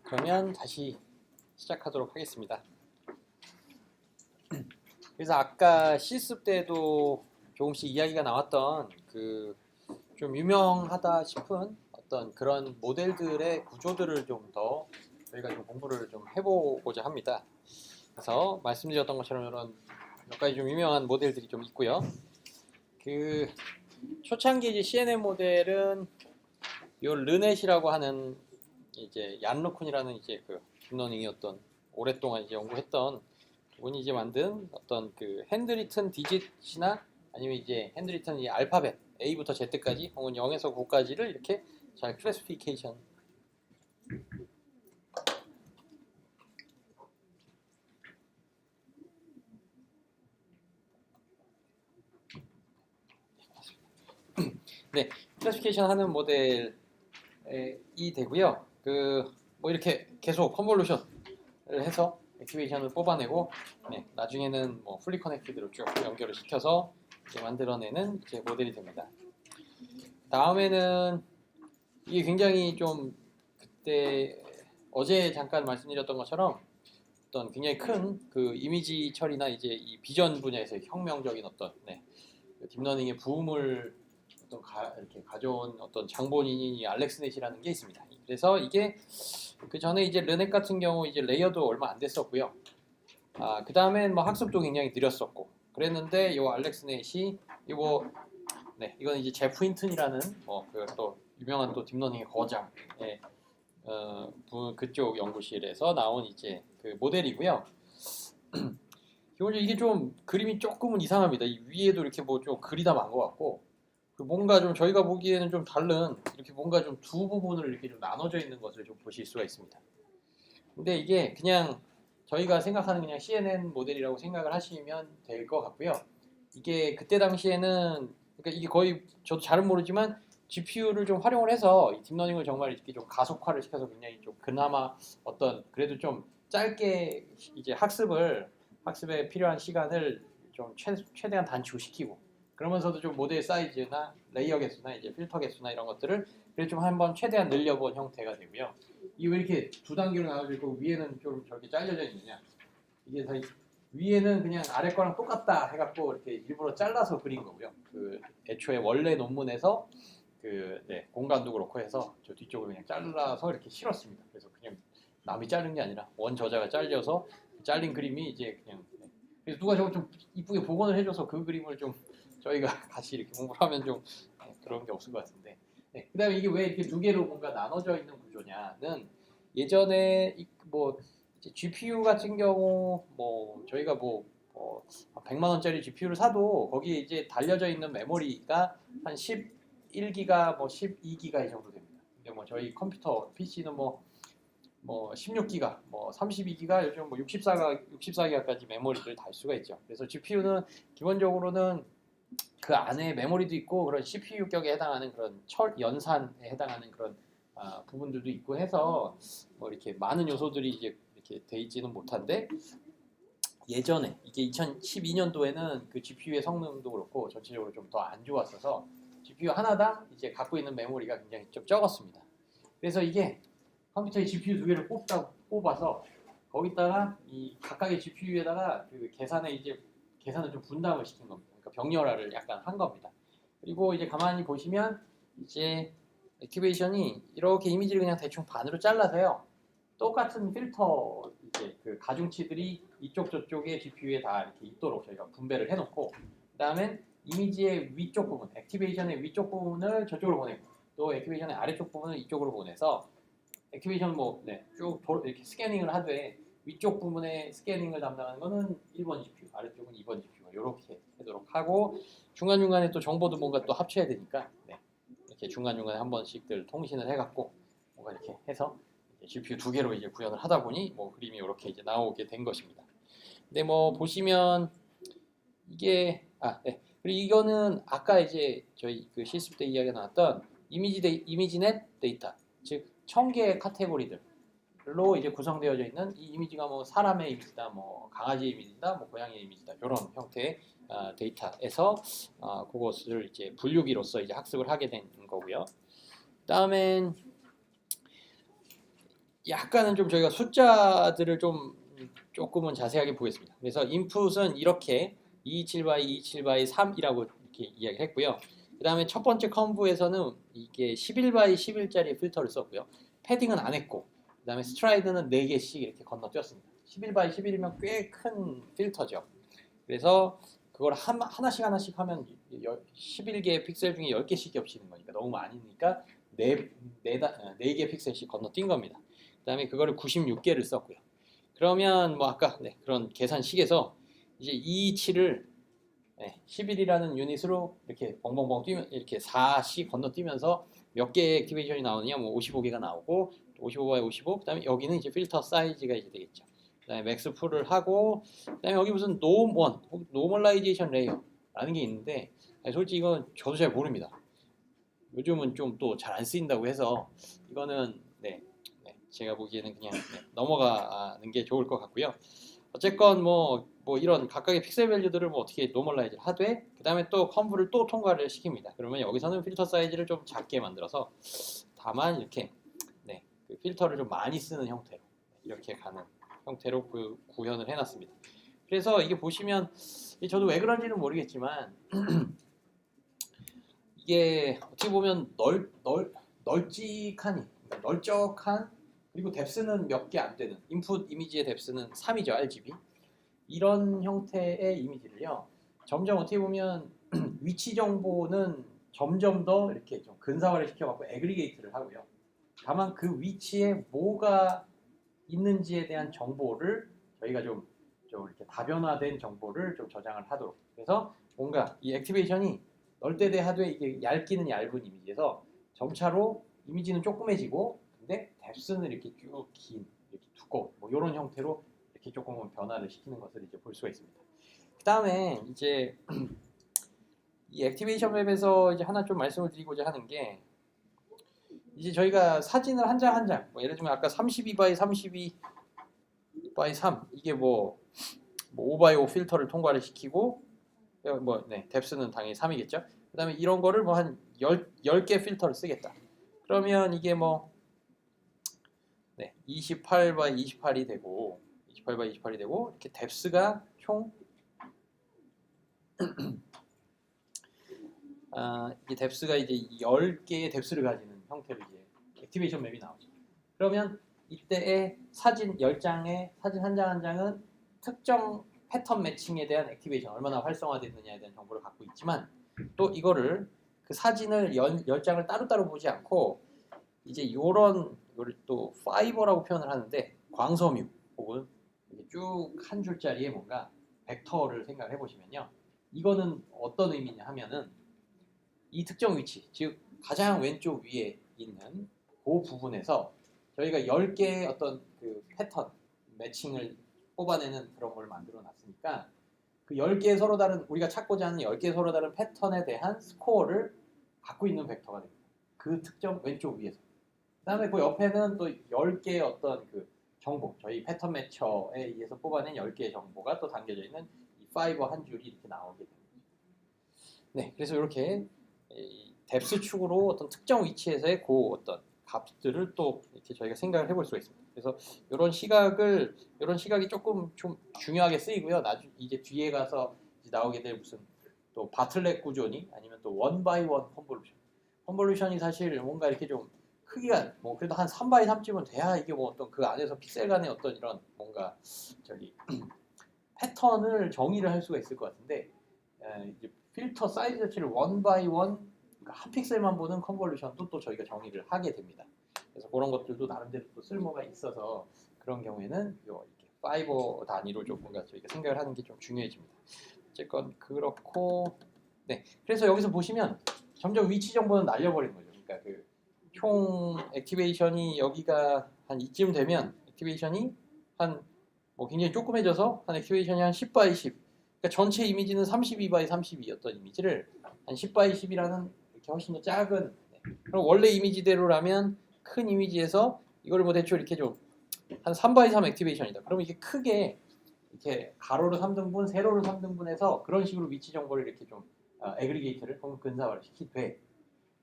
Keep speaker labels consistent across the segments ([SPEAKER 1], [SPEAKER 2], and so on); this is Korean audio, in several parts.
[SPEAKER 1] 그러면 다시 시작하도록 하겠습니다. 그래서 아까 실습 때도 조금씩 이야기가 나왔던 그 좀 유명하다 싶은 어떤 그런 모델들의 구조들을 좀 더 저희가 좀 공부를 좀 해보고자 합니다. 그래서 말씀드렸던 것처럼 이런 몇 가지 좀 유명한 모델들이 좀 있고요. 그 초창기 이제 CNN 모델은 요 르넷이라고 하는 이제 얀 루쿤이라는 이제 그 딥러닝이었던 오랫동안 이제 연구했던 분이 이제 만든 어떤 그 핸드리튼 디짓이나 아니면 이제 핸드리튼 이 알파벳 A부터 Z까지 혹은 0에서 9까지를 이렇게 잘 클래시피케이션 네, 클래시피케이션 하는 모델이 되고요. 그 뭐 이렇게 계속 컨볼루션을 해서 액티베이션을 뽑아내고 나중에는 뭐 풀리 커넥티드로 쭉 연결을 시켜서 이제 만들어내는 이제 모델이 됩니다. 다음에는 이게 굉장히 좀 그때 어제 잠깐 말씀드렸던 것처럼 어떤 굉장히 큰 그 이미지 처리나 이제 이 비전 분야에서 혁명적인 어떤 그 딥러닝의 부음을 어떤 이렇게 가져온 어떤 장본인이 알렉스 넷이라는 게 있습니다. 그래서 이게 그 전에 이제 르넷 같은 경우 이제 레이어도 얼마 안 됐었고요. 그 다음엔 뭐 학습도 굉장히 느렸었고 그랬는데 요 알렉스 넷이 이거 이건 이제 제프 힌튼이라는 그 또 유명한 또 딥러닝의 거장 그쪽 연구실에서 나온 이제 그 모델이고요. 기본적으로 이게 좀 그림이 조금은 이상합니다. 이 위에도 이렇게 뭐 좀 글이 다 많은 것 같고 뭔가 좀 저희가 보기에는 좀 다른 이렇게 뭔가 좀 두 부분을 이렇게 좀 나눠져 있는 것을 좀 보실 수가 있습니다. 근데 이게 그냥 저희가 생각하는 그냥 CNN 모델이라고 생각을 하시면 될 것 같고요. 이게 그때 당시에는 그러니까 이게 거의 저도 잘은 모르지만 GPU를 좀 활용을 해서 이 딥러닝을 정말 이렇게 좀 가속화를 시켜서 굉장히 좀 그나마 어떤 그래도 좀 짧게 이제 학습에 필요한 시간을 좀 최대한 단축시키고 그러면서도 좀 모델 사이즈나 레이어 개수나 이제 필터 개수나 이런 것들을 그래도 좀 한번 최대한 늘려본 형태가 되고요. 이게 왜 이렇게 두 단계로 나눠져 있고 위에는 좀 저렇게 잘려져 있느냐? 이게 다 위에는 그냥 아래 거랑 똑같다 해갖고 이렇게 일부러 잘라서 그린 거고요. 그 애초에 원래 논문에서 그 공간도 그렇고 해서 저 뒤쪽으로 그냥 잘라서 이렇게 실었습니다. 그래서 그냥 남이 자른 게 아니라 원 저자가 잘려서 잘린 그림이 이제 그냥 그래서 누가 저거 좀 이쁘게 복원을 해줘서 그 그림을 좀 저희가 같이 이렇게 공부를 하면 좀 그런 게 없을 것 같은데. 그다음에 이게 왜 이렇게 두 개로 뭔가 나눠져 있는 구조냐는 예전에 뭐 GPU 같은 경우 뭐 저희가 뭐 100만 원짜리 GPU를 사도 거기에 이제 달려져 있는 메모리가 한 11기가 뭐 12기가 이 정도 됩니다. 근데 뭐 저희 컴퓨터 PC는 뭐 16기가, 뭐 32기가, 요즘 뭐 64기가까지 메모리를 달 수가 있죠. 그래서 GPU는 기본적으로는 그 안에 메모리도 있고 그런 CPU 격에 해당하는 그런 연산에 해당하는 그런 부분들도 있고 해서 뭐 이렇게 많은 요소들이 이제 이렇게 돼 있지는 못한데 예전에 이게 2012년도에는 그 GPU의 성능도 그렇고 전체적으로 좀 더 안 좋았어서 GPU 하나당 이제 갖고 있는 메모리가 굉장히 좀 적었습니다. 그래서 이게 컴퓨터의 GPU 두 개를 뽑아서 거기다가 이 각각의 GPU에다가 그 계산을 좀 분담을 시킨 겁니다. 그러니까 병렬화를 약간 한 겁니다. 그리고 이제 가만히 보시면 이제 액티베이션이 이렇게 이미지를 그냥 대충 반으로 잘라서요. 똑같은 필터 이제 그 가중치들이 이쪽 저쪽의 GPU에 다 이렇게 있도록 저희가 분배를 해놓고 그다음에 이미지의 위쪽 부분, 액티베이션의 위쪽 부분을 저쪽으로 보내고 또 액티베이션의 아래쪽 부분을 이쪽으로 보내서 액티베이션 쭉 이렇게 스캐닝을 하되 위쪽 부분에 스캐닝을 담당하는 거는 1번 GPU, 아래쪽은 2번 GPU 이렇게 하도록 하고 중간중간에 또 정보도 뭔가 또 합쳐야 되니까 이렇게 중간중간에 한 번씩들 통신을 해갖고 뭔가 이렇게 해서 GPU 두 개로 이제 구현을 하다 보니 뭐 그림이 이렇게 이제 나오게 된 것입니다. 근데 뭐 보시면 이게 그리고 이거는 아까 이제 저희 그 실습 때 이야기가 나왔던 이미지넷 데이터 즉 1000개의 카테고리들로 이제 구성되어져 있는 이 이미지가 뭐 사람의 이미지다, 뭐 강아지 이미지다, 뭐 고양이 이미지다 이런 형태의 데이터에서 그것을 이제 분류기로서 이제 학습을 하게 된 거고요. 다음엔 약간은 좀 저희가 숫자들을 좀 조금은 자세하게 보겠습니다. 그래서 인풋은 이렇게 227 by 227 by 3이라고 이렇게 이야기했고요. 그 다음에 첫 번째 컨브에서는 이게 11 by 11짜리 필터를 썼고요. 패딩은 안 했고, 그 다음에 스트라이드는 4개씩 이렇게 건너뛰었습니다. 11 by 11이면 꽤 큰 필터죠. 그래서 그걸 하나씩 하나씩 하면 11개 픽셀 중에 10개씩 겹치는 거니까 너무 많으니까 4개 픽셀씩 건너뛴 겁니다. 그 다음에 그거를 96개를 썼고요. 그러면 뭐 아까 그런 계산식에서 이제 227을 11이라는 유닛으로 이렇게 벙벙벙 뛰면 이렇게 4씩 건너뛰면서 몇 개의 액티베이션이 나오느냐, 뭐 55개가 나오고 55by 55, 그다음에 여기는 이제 필터 사이즈가 이제 되겠죠. 그다음에 맥스 풀을 하고, 그다음에 여기 무슨 노멀 노멀라이제이션 레이어라는 게 있는데 솔직히 이건 저도 잘 모릅니다. 요즘은 좀 또 잘 안 쓰인다고 해서 이거는 제가 보기에는 그냥 넘어가는 게 좋을 것 같고요. 어쨌건 뭐 이런 각각의 픽셀 밸류들을 뭐 어떻게 노멀라이즈를 하되, 그 다음에 또 컨브를 또 통과를 시킵니다. 그러면 여기서는 필터 사이즈를 좀 작게 만들어서 다만 이렇게 그 필터를 좀 많이 쓰는 형태로 이렇게 가는 형태로 구현을 해놨습니다. 그래서 이게 보시면 저도 왜 그런지는 모르겠지만 이게 어떻게 보면 널찍한 널쩍한, 그리고 뎁스는 몇 개 안 되는, 인풋 이미지의 뎁스는 3이죠, RGB. 이런 형태의 이미지를요, 점점 어떻게 보면 위치 정보는 점점 더 이렇게 좀 근사화를 시켜갖고 애그리게이트를 하고요. 다만 그 위치에 뭐가 있는지에 대한 정보를 저희가 좀 이렇게 다변화된 정보를 좀 저장을 하도록. 그래서 뭔가 이 액티베이션이 널때대하되 이게 얇기는 얇은 이미지에서 점차로 이미지는 조그매지고, 근데 뎁스는 이렇게 쭉 긴, 이렇게 두꺼운 뭐 이런 형태로 이렇게 조금은 변화를 시키는 것을 이제 볼 수가 있습니다. 그 다음에 이제 이 액티베이션 맵에서 이제 하나 좀 말씀을 드리고자 하는 게, 이제 저희가 사진을 한 장 한 장, 뭐 예를 들면 아까 32 by 32 by 3, 이게 뭐 5 by 5 필터를 통과를 시키고, 뎁스는 당연히 3이겠죠. 그 다음에 이런 거를 뭐 한 10개 필터를 쓰겠다. 그러면 이게 뭐 28 by 28이 되고, 28 by 28이 되고, 이렇게 뎁스가 총 이 뎁스가 이제 10개의 뎁스를 가지는 형태로 이제 액티베이션 맵이 나오죠. 그러면 이때의 사진 10장에 사진 한 장 한 장은 특정 패턴 매칭에 대한 액티베이션, 얼마나 활성화됐느냐에 대한 정보를 갖고 있지만, 또 이거를 그 사진을 10장을 따로따로 보지 않고 이제 이거를 또 파이버라고 표현을 하는데, 광섬유 혹은 쭉 한 줄짜리의 뭔가 벡터를 생각해 보시면요, 이거는 어떤 의미냐 하면은 이 특정 위치, 즉 가장 왼쪽 위에 있는 그 부분에서 저희가 10개의 어떤 그 패턴 매칭을 뽑아내는 그런 걸 만들어 놨으니까, 그 10개의 서로 다른, 우리가 찾고자 하는 10개의 서로 다른 패턴에 대한 스코어를 갖고 있는 벡터가 됩니다. 그 특정 왼쪽 위에서. 그 다음에 그 옆에는 또 10개의 어떤 그 정보, 저희 패턴 매처에 의해서 뽑아낸 10개의 정보가 또 담겨져 있는 이 파이버 한 줄이 이렇게 나오게 됩니다. 그래서 이렇게 뎁스 축으로 어떤 특정 위치에서의 그 어떤 값들을 또 이렇게 저희가 생각을 해볼 수가 있습니다. 그래서 이런 시각이 조금 좀 중요하게 쓰이고요. 이제 뒤에 가서 이제 나오게 될 무슨 또 바틀렛 구조니, 아니면 또 원 바이 원 컨볼루션이 사실 뭔가 이렇게 좀 크기가 뭐 그래도 한 3 바이 3쯤은 돼야 이게 뭐 어떤 그 안에서 픽셀 간의 어떤 이런 뭔가 패턴을 정의를 할 수가 있을 것 같은데, 이제 필터 사이즈 자체를 원 바이 원, 그러니까 한 픽셀만 보는 컨볼루션도 또 저희가 정의를 하게 됩니다. 그래서 그런 것들도 나름대로 또 쓸모가 있어서 그런 경우에는 이렇게 파이버 단위로 좀 뭔가 저희가 생각을 하는 게 좀 중요해집니다. 어쨌건 그렇고, 그래서 여기서 보시면 점점 위치 정보는 날려버리는 거죠. 그러니까 그 총 액티베이션이 여기가 한 이쯤 되면 액티베이션이 한 뭐 굉장히 조그매져서 한 액티베이션이 한 10 by 10, 그러니까 전체 이미지는 32 by 32였던 이미지를 한 10 by 10이라는 이렇게 훨씬 더 작은, 그럼 원래 이미지대로라면 큰 이미지에서 이걸 뭐 대충 이렇게 좀 한 3 by 3 액티베이션이다. 그러면 이게 크게 이렇게 가로로 3등분, 세로로 3등분해서 그런 식으로 위치 정보를 이렇게 좀 애그리게이트를 혹은 근사화를 시키되,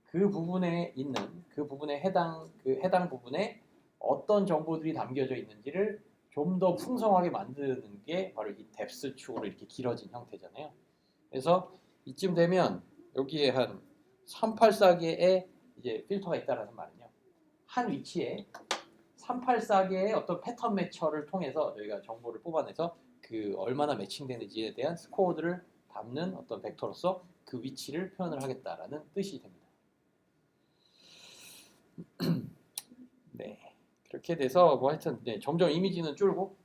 [SPEAKER 1] 그 부분에 있는 그 부분에 해당 부분에 어떤 정보들이 담겨져 있는지를 좀 더 풍성하게 만드는 게 바로 이 뎁스 축으로 이렇게 길어진 형태잖아요. 그래서 이쯤 되면 여기에 한 384개의 이제 필터가 있다라는 말은요. 한 위치에 384개의 어떤 패턴 매처를 통해서 저희가 정보를 뽑아내서 그 얼마나 매칭되는지에 대한 스코어들을 담는 어떤 벡터로서 그 위치를 표현을 하겠다라는 뜻이 됩니다. 네, 그렇게 돼서 뭐 하여튼 네, 점점 이미지는 줄고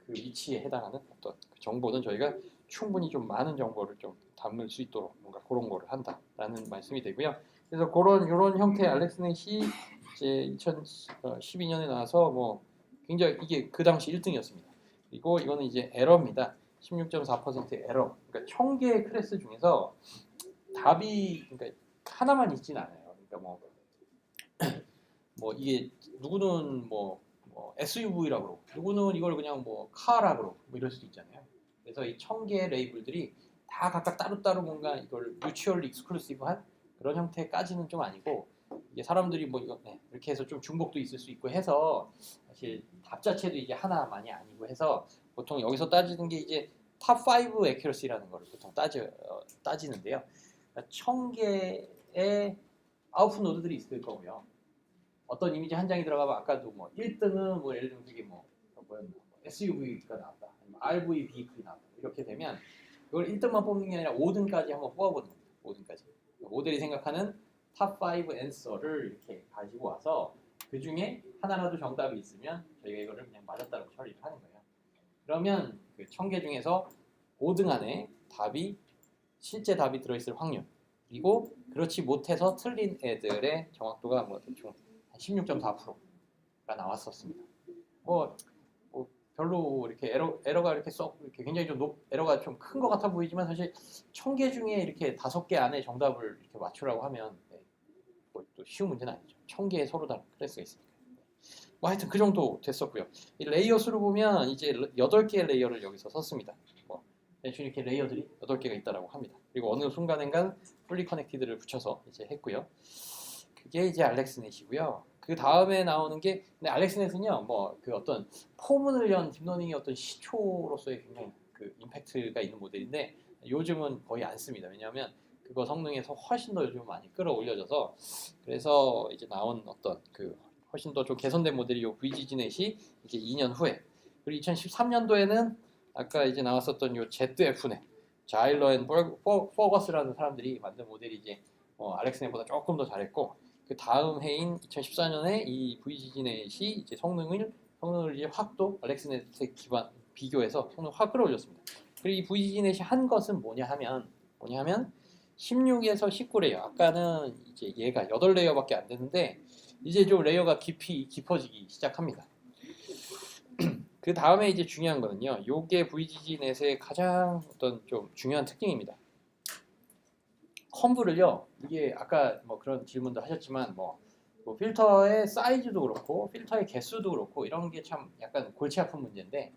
[SPEAKER 1] 그 위치에 해당하는 어떤 그 정보는 저희가 충분히 좀 많은 정보를 좀 담을 수 있도록 뭔가 그런 거를 한다라는 말씀이 되고요. 그래서 그런 이런 형태의 알렉스넷이 이제 2012년에 나와서 뭐 굉장히 이게 그 당시 1등이었습니다. 그리고 이거는 이제 에러입니다. 16.4% 에러. 그러니까 1000개의 클래스 중에서 답이 그러니까 하나만 있진 않아요. 그러니까 뭐 이게 누구는 뭐 SUV라고 그러고 누구는 이걸 그냥 뭐 카라고 그러고 뭐 이럴 수도 있잖아요. 그래서 이 1000개의 레이블들이 다 각각 따로따로 뭔가 이걸 뮤추얼리 익스클루시브한 그런 형태까지는 좀 아니고 이게 사람들이 뭐 이거 네, 이렇게 해서 좀 중복도 있을 수 있고 해서 사실 답 자체도 이게 하나만이 아니고 해서 보통 여기서 따지는 게 이제 탑5 애큐러시라는 거를 보통 따지는데요. 1000개의 아웃풋 노드들이 있을 거고요. 어떤 이미지 한 장이 들어가면 아까도 뭐 1등은 뭐 예를 들면 그게 뭐 SUV가 나왔다, 아니면 RV 비클이 나왔다 이렇게 되면 이걸 1등만 뽑는 게 아니라 5등까지 한번 뽑아보는 겁니다. 5등까지 모델이 생각하는 탑5 앤서를 이렇게 가지고 와서 그 중에 하나라도 정답이 있으면 저희가 이거를 그냥 맞았다고 처리를 하는 거예요. 그러면 그 1000개 중에서 5등 안에 답이 실제 답이 들어있을 확률 그리고 그렇지 못해서 틀린 애들의 정확도가 뭐 대충 16.4%가 나왔었습니다. 뭐 별로 이렇게 에러가 이렇게 썩 이렇게 굉장히 좀 에러가 좀 큰 것 같아 보이지만 사실 1000개 중에 이렇게 5개 안에 정답을 이렇게 맞추라고 하면 네, 뭐 또 쉬운 문제는 아니죠. 1000개의 서로 다른 클래스가 있으니까. 뭐 하여튼 그 정도 됐었고요. 이 레이어 수로 보면 이제 8개의 레이어를 여기서 썼습니다. 뭐 대충 이렇게 레이어들이 8개가 있다라고 합니다. 그리고 어느 순간엔간 풀리 커넥티드를 붙여서 이제 했고요. 그게 이제 알렉스넷이고요. 그 다음에 나오는 게 근데 알렉스넷은요, 뭐 그 어떤 포문을 연 딥러닝의 어떤 시초로서의 굉장히 그 임팩트가 있는 모델인데 요즘은 거의 안 씁니다. 왜냐하면 그거 성능에서 훨씬 더 요즘 많이 끌어올려져서 그래서 이제 나온 어떤 그 훨씬 더 좀 개선된 모델이 요 VGG넷이 이제 2년 후에 그리고 2013년도에는 아까 이제 나왔었던 요 ZF넷 자일러 앤 퍼거스라는 사람들이 만든 모델이 이제 알렉스넷보다 조금 더 잘했고 그 다음 해인 2014년에 이 VGG넷이 이제 성능을 이제 확 또 알렉스넷에 기반 비교해서 성능 확 끌어올렸습니다. 그리고 이 VGG넷이 한 것은 뭐냐 하면 16에서 19레이어. 아까는 이제 얘가 8레이어밖에 안 되는데 이제 좀 레이어가 깊어지기 시작합니다. 그 다음에 이제 중요한 거는요. 요게 VGG넷의 가장 어떤 좀 중요한 특징입니다. 컴브를요. 이게 아까 뭐 그런 질문도 하셨지만 뭐 필터의 사이즈도 그렇고 필터의 개수도 그렇고 이런 게 참 약간 골치 아픈 문제인데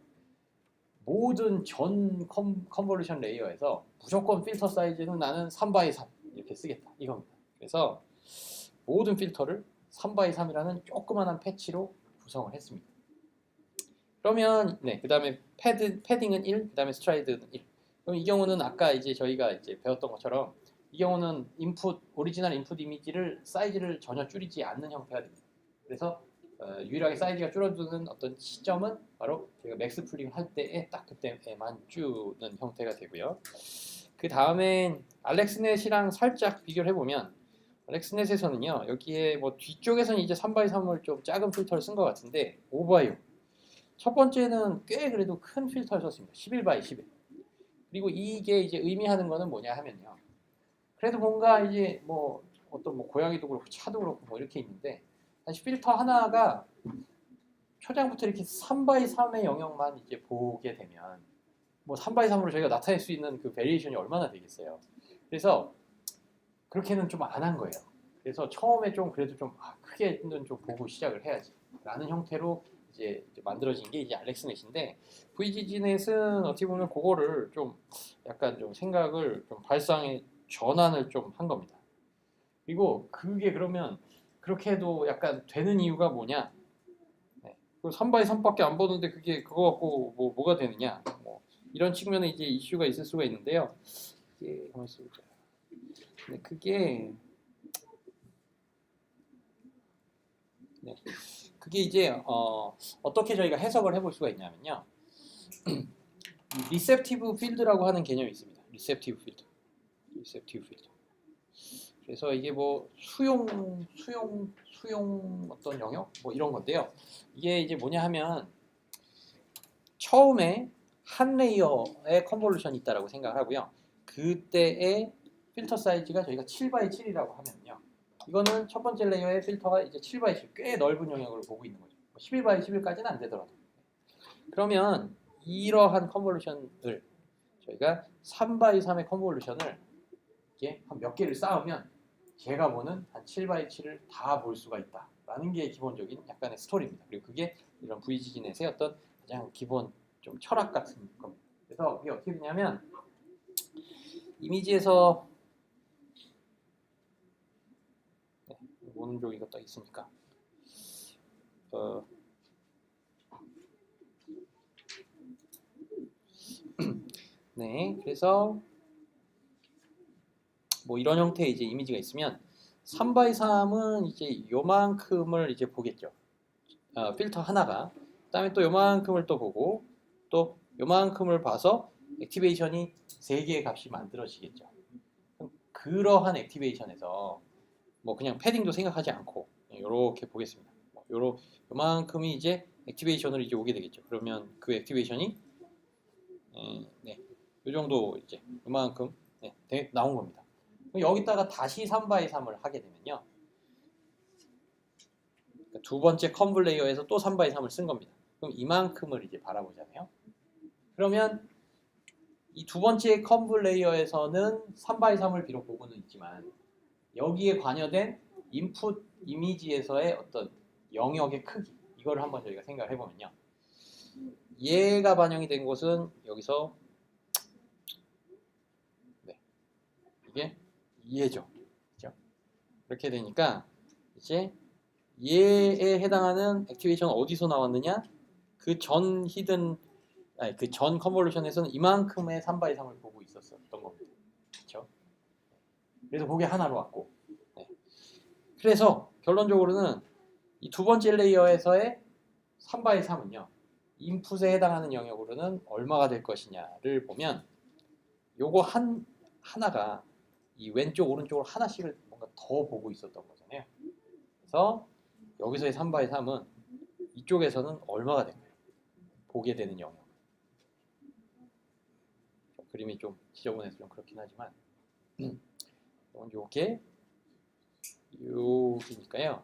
[SPEAKER 1] 모든 전 컨볼루션 레이어에서 무조건 필터 사이즈는 나는 3x3 이렇게 쓰겠다 이겁니다. 그래서 모든 필터를 3x3이라는 조그만한 패치로 구성을 했습니다. 그러면 네, 그다음에 패딩은 1, 그다음에 스트라이드는 1. 그럼 이 경우는 아까 이제 저희가 이제 배웠던 것처럼 이 경우는 오리지널 인풋 이미지를 사이즈를 전혀 줄이지 않는 형태가 됩니다. 그래서 유일하게 사이즈가 줄어드는 어떤 시점은 바로 저희가 맥스 풀링 할 때에 딱 그때에만 주는 형태가 되고요. 그 다음에 알렉스넷이랑 살짝 비교를 해보면 알렉스넷에서는요 여기에 뭐 뒤쪽에서는 이제 3x3을 좀 작은 필터를 쓴 것 같은데 오버바이오 첫 번째는 꽤 그래도 큰 필터를 썼습니다. 11x11. 그리고 이게 이제 의미하는 거는 뭐냐 하면요. 그래도 뭔가 이제 뭐 어떤 뭐 고양이도 그렇고 차도 그렇고 뭐 이렇게 있는데 사실 필터 하나가 초장부터 이렇게 3x3의 영역만 이제 보게 되면 뭐 3x3으로 저희가 나타낼 수 있는 그 베리에이션이 얼마나 되겠어요. 그래서 그렇게는 좀 안 한 거예요. 그래서 처음에 좀 그래도 좀 크게는 좀 보고 시작을 해야지 라는 형태로 이제 만들어진 게 이제 알렉스넷인데 VGG넷은 어떻게 보면 그거를 좀 약간 좀 생각을 좀 발상의 전환을 좀 한 겁니다. 그리고 그게 그러면 그렇게 해도 약간 되는 이유가 뭐냐? 그 3x3밖에 안 보는데 그게 그거 갖고 뭐가 되느냐? 뭐 이런 측면에 이제 이슈가 있을 수가 있는데요. 이게 가만히 있어보자. 네, 그게 네, 그게 이제 어떻게 저희가 해석을 해볼 수가 있냐면요. 리셉티브 필드라고 하는 개념이 있습니다. 리셉티브 필드. 그래서 이게 뭐 수용 어떤 영역 뭐 이런 건데요. 이게 이제 뭐냐 하면 처음에 한 레이어의 컨볼루션이 있다라고 생각을 하고요. 그때의 필터 사이즈가 저희가 7x7이라고 하면요. 이거는 첫 번째 레이어의 필터가 이제 7x7 꽤 넓은 영역을 보고 있는 거죠. 11x11까지는 안 되더라도. 그러면 이러한 컨볼루션을 저희가 3x3의 컨볼루션을 이렇게 한 몇 개를 쌓으면 제가 보는 한 7x7을 다 볼 수가 있다라는 게 기본적인 약간의 스토리입니다. 그리고 그게 이런 VGG넷의 어떤 가장 기본 좀 철학 같은 겁니다. 그래서 이게 어떻게 되냐면 이미지에서 오른쪽이가 딱 있으니까 네, 그래서 뭐 이런 형태의 이제 이미지가 있으면 3x3은 이제 요만큼을 이제 보겠죠. 필터 하나가. 그다음에 또 요만큼을 또 보고 또 요만큼을 봐서 액티베이션이 3개의 값이 만들어지겠죠. 그러한 액티베이션에서 뭐 그냥 패딩도 생각하지 않고 이렇게 보겠습니다. 요만큼이 이제 액티베이션으로 이제 오게 되겠죠. 그러면 그 액티베이션이 네, 요 정도 이제 요만큼 나온 겁니다. 여기다가 다시 3x3을 하게 되면요. 그러니까 두 번째 컨블 레이어에서 또 3x3을 쓴 겁니다. 그럼 이만큼을 이제 바라보잖아요. 그러면 이 두 번째 컨블 레이어에서는 3x3을 비록 보고는 있지만 여기에 관여된 인풋 이미지에서의 어떤 영역의 크기 이걸 한번 저희가 생각을 해보면요. 얘가 반영이 된 곳은 여기서 이게 2죠. 그렇죠? 이렇게 되니까 이제 얘에 해당하는 액티베이션 어디서 나왔느냐? 그 전 컨볼루션에서는 이만큼의 3x3을 보고 있었던 겁니다. 그렇죠? 그래서 그게 하나로 왔고. 네. 그래서 결론적으로는 이 두 번째 레이어에서의 3x3은요. 인풋에 해당하는 영역으로는 얼마가 될 것이냐를 보면 요거 하나가 이 왼쪽 오른쪽으로 하나씩을 뭔가 더 보고 있었던 거잖아요. 그래서 여기서의 3x3은 이쪽에서는 얼마가 될까요? 보게 되는 영역. 그림이 좀 지저분해서 좀 그렇긴 하지만 요게 여기니까요.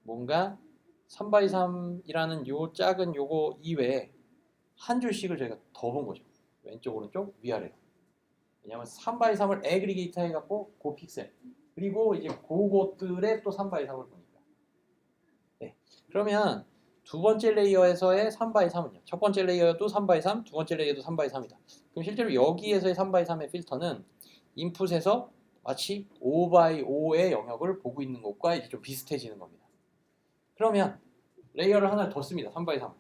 [SPEAKER 1] 뭔가 3x3이라는 요 작은 요거 이외에 한 줄씩을 저희가 더 본 거죠. 왼쪽 오른쪽 위아래로. 왜냐하면 3x3을 애그리게이터 해갖고 그 픽셀 그리고 이제 그것들의 또 3x3을 보니까 네. 그러면 두 번째 레이어에서의 3x3은요. 첫 번째 레이어도 3x3, 두 번째 레이어도 3x3이다. 그럼 실제로 여기에서의 3x3의 필터는 인풋에서 마치 5x5의 영역을 보고 있는 것과 이제 좀 비슷해지는 겁니다. 그러면 레이어를 하나 더 씁니다. 3x3.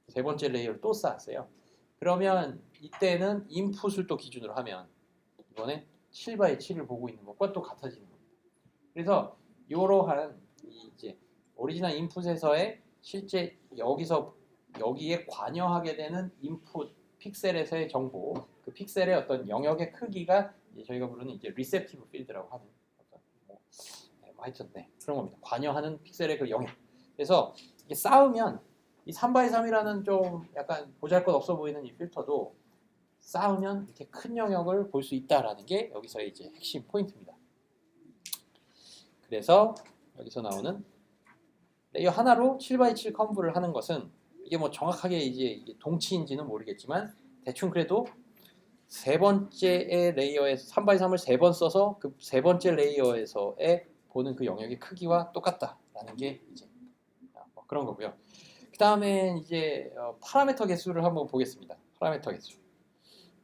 [SPEAKER 1] 세 번째 레이어를 또 쌓았어요. 그러면 이때는 인풋을 또 기준으로 하면 이번에 7x7을 보고 있는 것과 또 같아지는 겁니다. 그래서 이러한 이제 오리지널 인풋에서의 실제 여기에 관여하게 되는 인풋 픽셀에서의 정보, 그 픽셀의 어떤 영역의 크기가 저희가 부르는 이제 리셉티브 필드라고 하는 어떤 하여튼 그런 겁니다. 관여하는 픽셀의 그 영역. 그래서 이게 쌓으면 이 3x3이라는 좀 약간 보잘것없어 보이는 이 필터도 쌓으면 이렇게 큰 영역을 볼 수 있다라는 게 여기서의 이제 핵심 포인트입니다. 그래서 여기서 나오는 레이어 하나로 7x7 컨브를 하는 것은 이게 뭐 정확하게 이제 동치인지는 모르겠지만 대충 그래도 세 번째 레이어에서 3x3을 세 번 써서 그 세 번째 레이어에서의 보는 그 영역의 크기와 똑같다라는 게 이제 뭐 그런 거고요. 그 다음에 이제 파라미터 개수를 한번 보겠습니다. 파라미터 개수.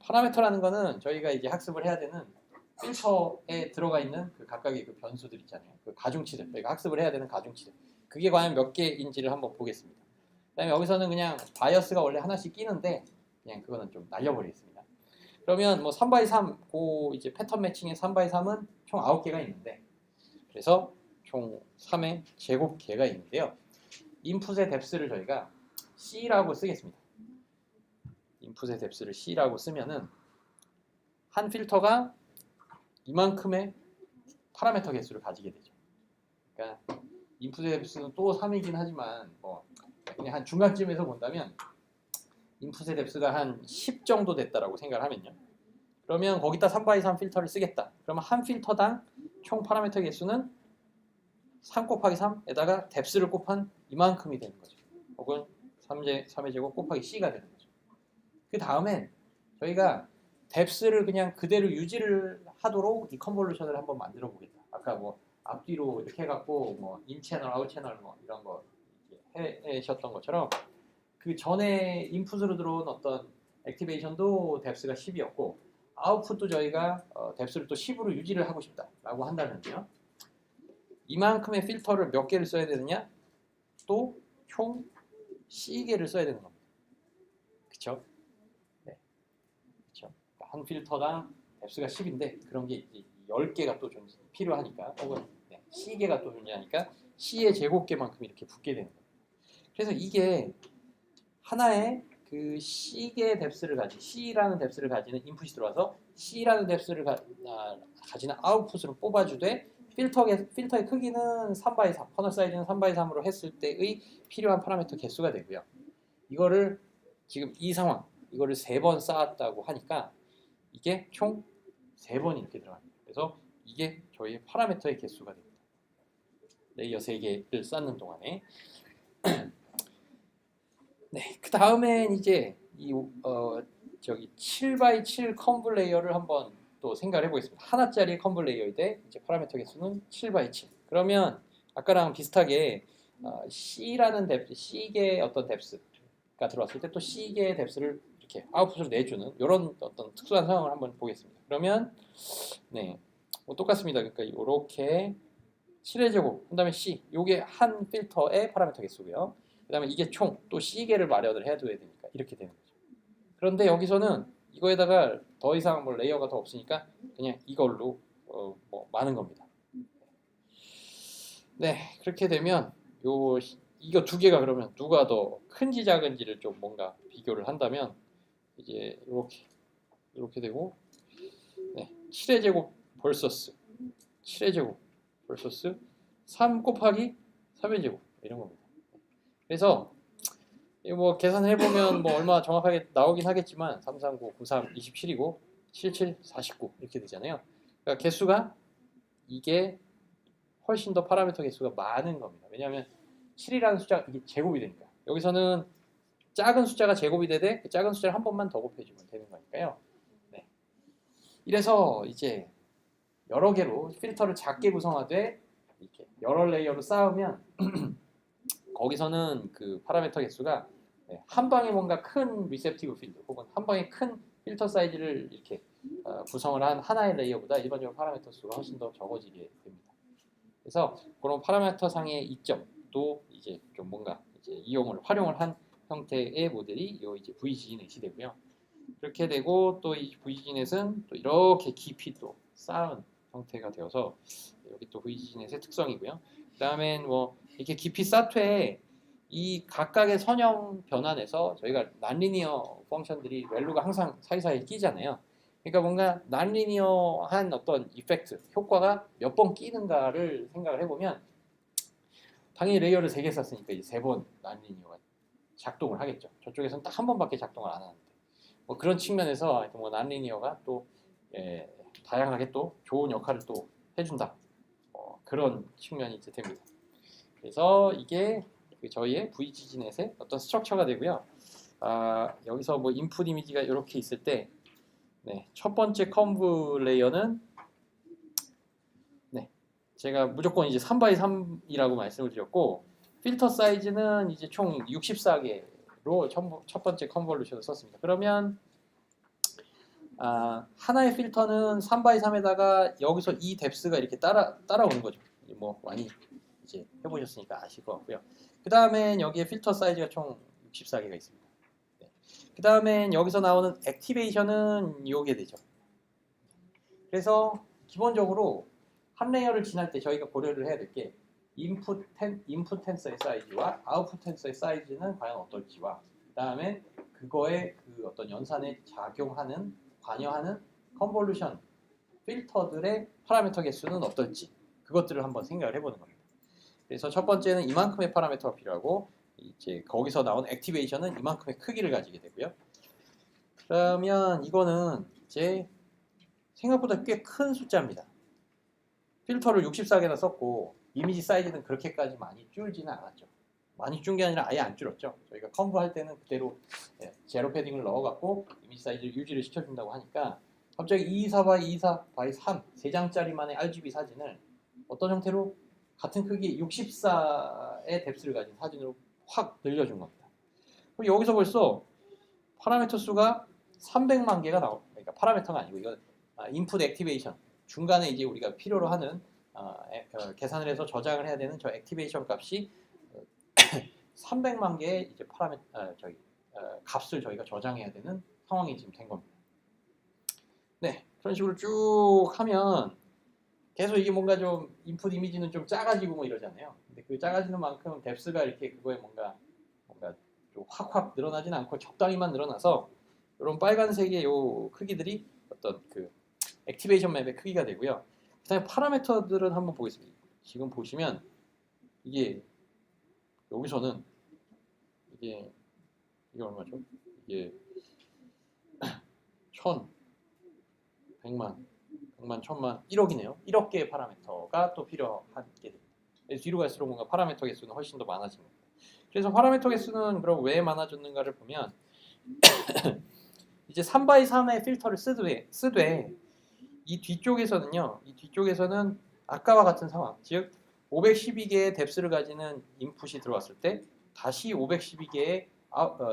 [SPEAKER 1] 파라미터라는 거는 저희가 이제 학습을 해야 되는 필터에 들어가 있는 그 각각의 그 변수들 있잖아요. 그 가중치들. 저희가 학습을 해야 되는 가중치들. 그게 과연 몇 개인지를 한번 보겠습니다. 그다음에 여기서는 그냥 바이어스가 원래 하나씩 끼는데 그냥 그거는 좀 날려버리겠습니다. 그러면 뭐 3x3 그 이제 패턴 매칭의 3x3은 총 9개가 있는데 그래서 총 3의 제곱개가 있는데요. 인풋의 뎁스를 저희가 C라고 쓰겠습니다. 인풋의 뎁스를 C라고 쓰면은 한 필터가 이만큼의 파라미터 개수를 가지게 되죠. 그러니까 인풋의 뎁스는 또 3이긴 하지만 뭐 그냥 한 중간쯤에서 본다면 인풋의 뎁스가 한 10 정도 됐다라고 생각을 하면요. 그러면 거기다 3x3 필터를 쓰겠다. 그러면 한 필터당 총 파라미터 개수는 3 곱하기 3에다가 뎁스를 곱한 이만큼이 되는 거죠. 혹은 3의 제곱 곱하기 C가 되는 거죠. 그 다음엔 저희가 뎁스를 그냥 그대로 유지를 하도록 이 컨볼루션을 한번 만들어 보겠다. 아까 뭐 앞뒤로 이렇게 해갖고 뭐 인채널, 아웃채널 뭐 이런 거 해셨던 것처럼 그 전에 인풋으로 들어온 어떤 액티베이션도 뎁스가 10이었고 아웃풋도 저희가 뎁스를 또 10으로 유지를 하고 싶다라고 한다면요. 이만큼의 필터를 몇 개를 써야 되느냐? 또 총 C개를 써야 되는 겁니다. 그쵸? 네. 그쵸? 한 필터당 뎁스가 10인데 그런 게 이제 10개가 또 필요하니까 혹은 C개가 또 존재하니까 C의 제곱개만큼 이렇게 붙게 되는 거예요. 그래서 이게 하나의 그 C개 뎁스를 가진 C라는 뎁스를 가지는 인풋이 들어와서 C라는 뎁스를 가지는 아웃풋으로 뽑아주되 필터의 크기는 3x3, 커널 사이즈는 3x3으로 했을 때의 필요한 파라미터 개수가 되고요. 이거를 지금 이 상황, 이거를 3번 쌓았다고 하니까 이게 총 3번 이렇게 들어갑니다. 그래서 이게 저희의 파라미터의 개수가 됩니다. 레이어 3개를 쌓는 동안에 네, 그 다음엔 이제 이 저기 7x7 컨브 레이어를 한번 또 생각을 해보겠습니다. 하나짜리 컨브 레이어인데 이제 파라미터 개수는 7x7. 그러면 아까랑 비슷하게 C라는 뎁스, C개의 어떤 뎁스가 들어왔을 때 또 C개의 뎁스를 이렇게 아웃풋으로 내주는 이런 어떤 특수한 상황을 한번 보겠습니다. 그러면 네, 뭐 똑같습니다. 그러니까 이렇게 7의 제곱 한 다음에 C, 요게 한 필터의 파라미터 개수고요. 그 다음에 이게 총 또 C개를 마련을 해둬야 되니까 이렇게 되는 거죠. 그런데 여기서는 이거에다가 더 이상 뭐 레이어가 더 없으니까 그냥 이걸로 뭐 많은 겁니다. 네, 그렇게 되면 이거 두 개가 그러면 누가 더 큰지 작은지를 좀 뭔가 비교를 한다면 이제 이렇게 되고 네, 7의 제곱 vs 7의 제곱 vs 3 곱하기 3의 제곱 이런 겁니다. 그래서 이거 뭐 계산해 보면 뭐 얼마 정확하게 나오긴 하겠지만 3, 3, 9, 9, 3, 27이고 7, 7, 49 이렇게 되잖아요. 그러니까 개수가 이게 훨씬 더 파라미터 개수가 많은 겁니다. 왜냐하면 7이라는 숫자가 이게 제곱이 되니까 여기서는 작은 숫자가 제곱이 되되 그 작은 숫자를 한 번만 더 곱해주면 되는 거니까요. 네. 이래서 이제 여러 개로 필터를 작게 구성하되 이렇게 여러 레이어로 쌓으면 거기서는 그 파라미터 개수가 한 방에 뭔가 큰 리셉티브 필드 혹은 한 방에 큰 필터 사이즈를 이렇게 구성을 한 하나의 레이어보다 일반적으로 파라미터 수가 훨씬 더 적어지게 됩니다. 그래서 그런 파라미터 상의 이점도 이제 좀 뭔가 이제 활용을 한 형태의 모델이 이 이제 VGNet이 되고요. 그렇게 되고 또 이 VGNet은 또 이렇게 깊이 또 쌓은 형태가 되어서 여기 또 VGNet의 특성이고요. 그다음엔 뭐 이렇게 깊이 쌓되 이 각각의 선형 변환에서 저희가 난리니어 펑션들이 밸류가 항상 사이사이에 끼잖아요. 그러니까 뭔가 난리니어한 어떤 이펙트, 효과가 몇 번 끼는가를 생각을 해보면 당연히 레이어를 3개 썼으니까 이제 3번 난리니어가 작동을 하겠죠. 저쪽에서는 딱 한 번밖에 작동을 안 하는데 뭐 그런 측면에서 뭐 난리니어가 또 다양하게 또 좋은 역할을 또 해준다. 그런 측면이 이제 됩니다. 그래서 이게 저희의 VGNet의 어떤 스트럭처가 되고요. 여기서 뭐 인풋 이미지가 이렇게 있을 때 첫 번째 컨브 레이어는 제가 무조건 이제 3x3이라고 말씀을 드렸고 필터 사이즈는 이제 총 64개로 첫 번째 컨볼루션을 썼습니다. 그러면 하나의 필터는 3x3에다가 여기서 이 뎁스가 이렇게 따라오는 거죠. 뭐 많이 이제 해보셨으니까 아실 것 같고요. 그 다음엔 여기에 필터 사이즈가 총 64개가 있습니다. 네. 그 다음엔 여기서 나오는 액티베이션은 요게 되죠. 그래서 기본적으로 한 레이어를 지날 때 저희가 고려를 해야 될 게 인풋 텐서의 사이즈와 아웃풋 텐서의 사이즈는 과연 어떨지와 그 다음에 그거에 그 어떤 연산에 작용하는 관여하는 컨볼루션 필터들의 파라미터 개수는 어떨지 그것들을 한번 생각을 해보는 겁니다. 그래서 첫 번째는 이만큼의 파라미터가 필요하고 이제 거기서 나온 액티베이션은 이만큼의 크기를 가지게 되고요. 그러면 이거는 이제 생각보다 꽤 큰 숫자입니다. 필터를 64개나 썼고 이미지 사이즈는 그렇게까지 많이 줄지는 않았죠. 많이 준 게 아니라 아예 안 줄었죠. 저희가 컨브 할 때는 그대로 제로 패딩을 넣어갖고 이미지 사이즈를 유지를 시켜준다고 하니까 갑자기 224 바이 3 3장짜리만의 RGB 사진을 어떤 형태로 같은 크기 64의 뎁스를 가진 사진으로 확 늘려준 겁니다. 그럼 여기서 벌써 파라미터 수가 300만 개가 나옵니다. 그러니까 파라미터가 아니고 이건 인풋 액티베이션 중간에 이제 우리가 필요로 하는 계산을 해서 저장을 해야 되는 저 액티베이션 값이 300만 개의 이제 값을 저희가 저장해야 되는 상황이 지금 된 겁니다. 네, 그런 식으로 쭉 하면 계속 이게 뭔가 좀 인풋 이미지는 좀 작아지고 뭐 이러잖아요. 근데 그 작아지는 만큼 뎁스가 이렇게 그거에 뭔가 좀 확확 늘어나진 않고 적당히만 늘어나서 이런 빨간색의 요 크기들이 어떤 그 액티베이션 맵의 크기가 되고요. 그다음에 파라미터들은 한번 보겠습니다. 지금 보시면 이게 여기서는 이게 얼마죠? 이게 1000, 100만, 1000만, 1억이네요. 1억 개의 파라미터가 또 필요하게 됩니다. 그래서 뒤로 갈수록 뭔가 파라미터 개수는 훨씬 더 많아집니다. 그래서 파라미터 개수는 그럼 왜 많아졌는가를 보면 이제 3x3의 필터를 쓰되 이 뒤쪽에서는 아까와 같은 상황, 즉 512개의 뎁스를 가지는 인풋이 들어왔을 때 다시 512개의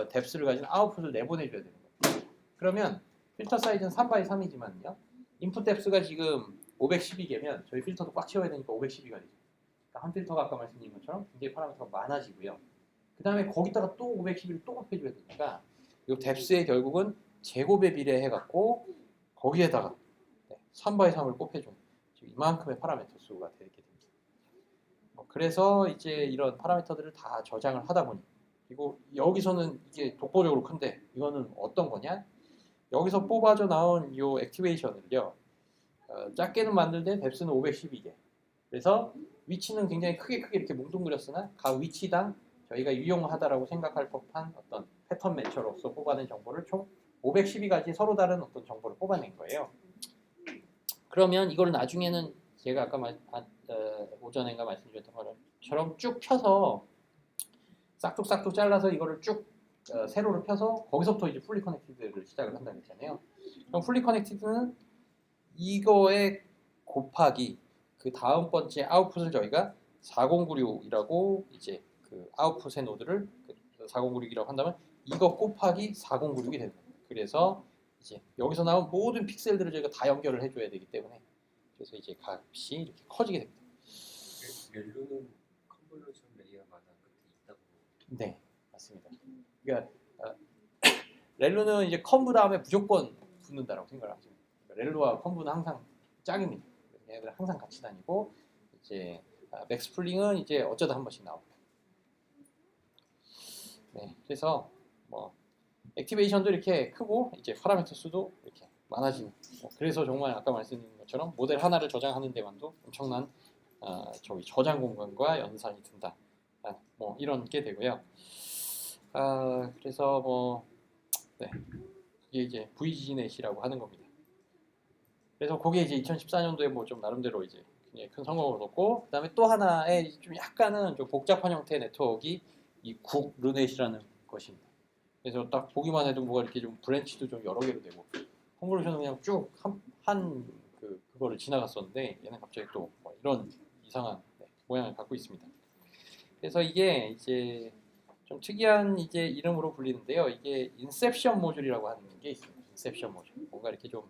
[SPEAKER 1] 뎁스를 가진 아웃풋을 내보내줘야 되는 거예요. 그러면 필터 사이즈는 3x3이지만요. 인풋 뎁스가 지금 512개면 저희 필터도 꽉 채워야 되니까 512가 되죠. 그러니까 한 필터가 아까 말씀드린 것처럼 굉장히 파라미터가 많아지고요. 그 다음에 거기다가 또 512를 또 곱해줘야 되니까 이 뎁스에 결국은 제곱에 비례해갖고 거기에다가 3x3을 곱해준 이만큼의 파라미터 수가 되게 됩니다. 그래서 이제 이런 파라미터들을 다 저장을 하다 보니 그리고 여기서는 이게 독보적으로 큰데 이거는 어떤 거냐? 여기서 뽑아져 나온 이 액티베이션을요 작게는 만들되 뎁스는 512개. 그래서 위치는 굉장히 크게 이렇게 뭉뚱그렸으나 각 위치당 저희가 유용하다라고 생각할 법한 어떤 패턴 매처로서 뽑아낸 정보를 총 512가지 서로 다른 어떤 정보를 뽑아낸 거예요. 그러면 이걸 나중에는 제가 아까 오전인가 말씀드렸던 것처럼 쭉 펴서 싹둑싹둑 잘라서 이거를 쭉 세로로 펴서 거기서부터 이제 풀리 커넥티드를 시작을 한다고 했잖아요. 그럼 풀리 커넥티드는 이거에 곱하기 그 다음 번째 아웃풋을 저희가 4096이라고 이제 그 아웃풋의 노드를 4096이라고 한다면 이거 곱하기 4096이 되는 겁니다. 그래서 이제 여기서 나온 모든 픽셀들을 저희가 다 연결을 해줘야 되기 때문에 그래서 이제 값이 이렇게 커지게 됩니다.
[SPEAKER 2] 렐루는 컨볼루션 레이어마다 끝에 있다고.
[SPEAKER 1] 네, 맞습니다. 그러니까 렐루는 이제 컨브 다음에 무조건 붙는다라고 생각을 하죠. 렐루와 컨브는 항상 짝입니다. 얘네들 항상 같이 다니고 이제 맥스플링은 이제 어쩌다 한 번씩 나옵니다. 네, 그래서 뭐 액티베이션도 이렇게 크고 이제 파라미터 수도 이렇게 많아지는. 그래서 정말 아까 말씀드린 것처럼 모델 하나를 저장하는 데만도 엄청난 저장 공간과 연산이 든다. 뭐 이런 게 되고요. 그래서 뭐 네, 이게 이제 VGNet이라고 하는 겁니다. 그래서 그게 이제 2014년도에 뭐 좀 나름대로 이제 굉장히 큰 성공을 얻었고, 그다음에 또 하나의 좀 약간은 좀 복잡한 형태의 네트워크가 이 국르넷이라는 것입니다. 그래서 딱 보기만 해도 뭐가 이렇게 좀 브랜치도 좀 여러 개로 되고, 컨볼루션은 그냥 쭉 그거를 지나갔었는데 얘는 갑자기 또 뭐 이런 이상한 모양을 갖고 있습니다. 그래서 이게 이제 좀 특이한 이제 이름으로 불리는데요. 이게 인셉션 모듈이라고 하는 게 있습니다. 인셉션 모듈. 뭔가 이렇게 좀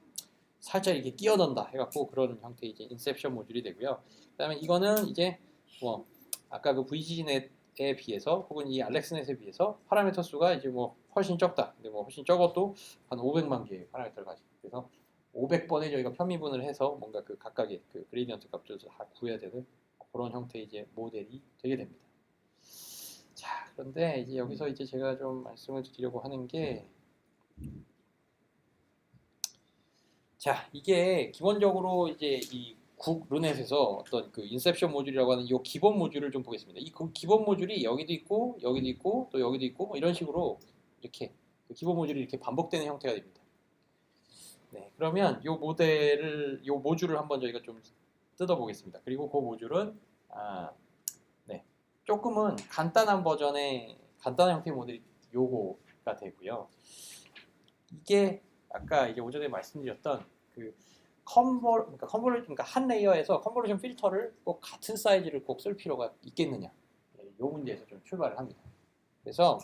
[SPEAKER 1] 살짝 이렇게 끼어넣는다 해갖고 그런 형태의 이제 인셉션 모듈이 되고요. 그다음에 이거는 이제 뭐 아까 그 VGNet에 비해서 혹은 이 알렉스넷에 비해서 파라미터 수가 이제 뭐 훨씬 적다. 근데 뭐 훨씬 적어도 한 500만 개의 파라미터를 가지고 그래서 500번에 저희가 편미분을 해서 뭔가 그 각각의 그 그레디언트 값을 다 구해야 되는 그런 형태의 이제 모델이 되게 됩니다. 자, 그런데 이제 여기서 이제 제가 좀 말씀을 드리려고 하는 게 자, 이게 기본적으로 이제 이 국 루넷에서 어떤 그 인셉션 모듈이라고 하는 이 기본 모듈을 좀 보겠습니다. 이 기본 모듈이 여기도 있고 여기도 있고 또 여기도 있고 뭐 이런 식으로 이렇게 그 기본 모듈이 이렇게 반복되는 형태가 됩니다. 네, 그러면 요 모듈을 한번 저희가 좀 뜯어보겠습니다. 그리고 그 모듈은 네, 조금은 간단한 버전의 간단한 형태의 모델이 요거가 되고요. 이게 아까 이제 오전에 말씀드렸던 그 그러니까 한 레이어에서 컨볼루션 필터를 꼭 같은 사이즈를 꼭 쓸 필요가 있겠느냐. 이 문제에서 좀 출발을 합니다. 그래서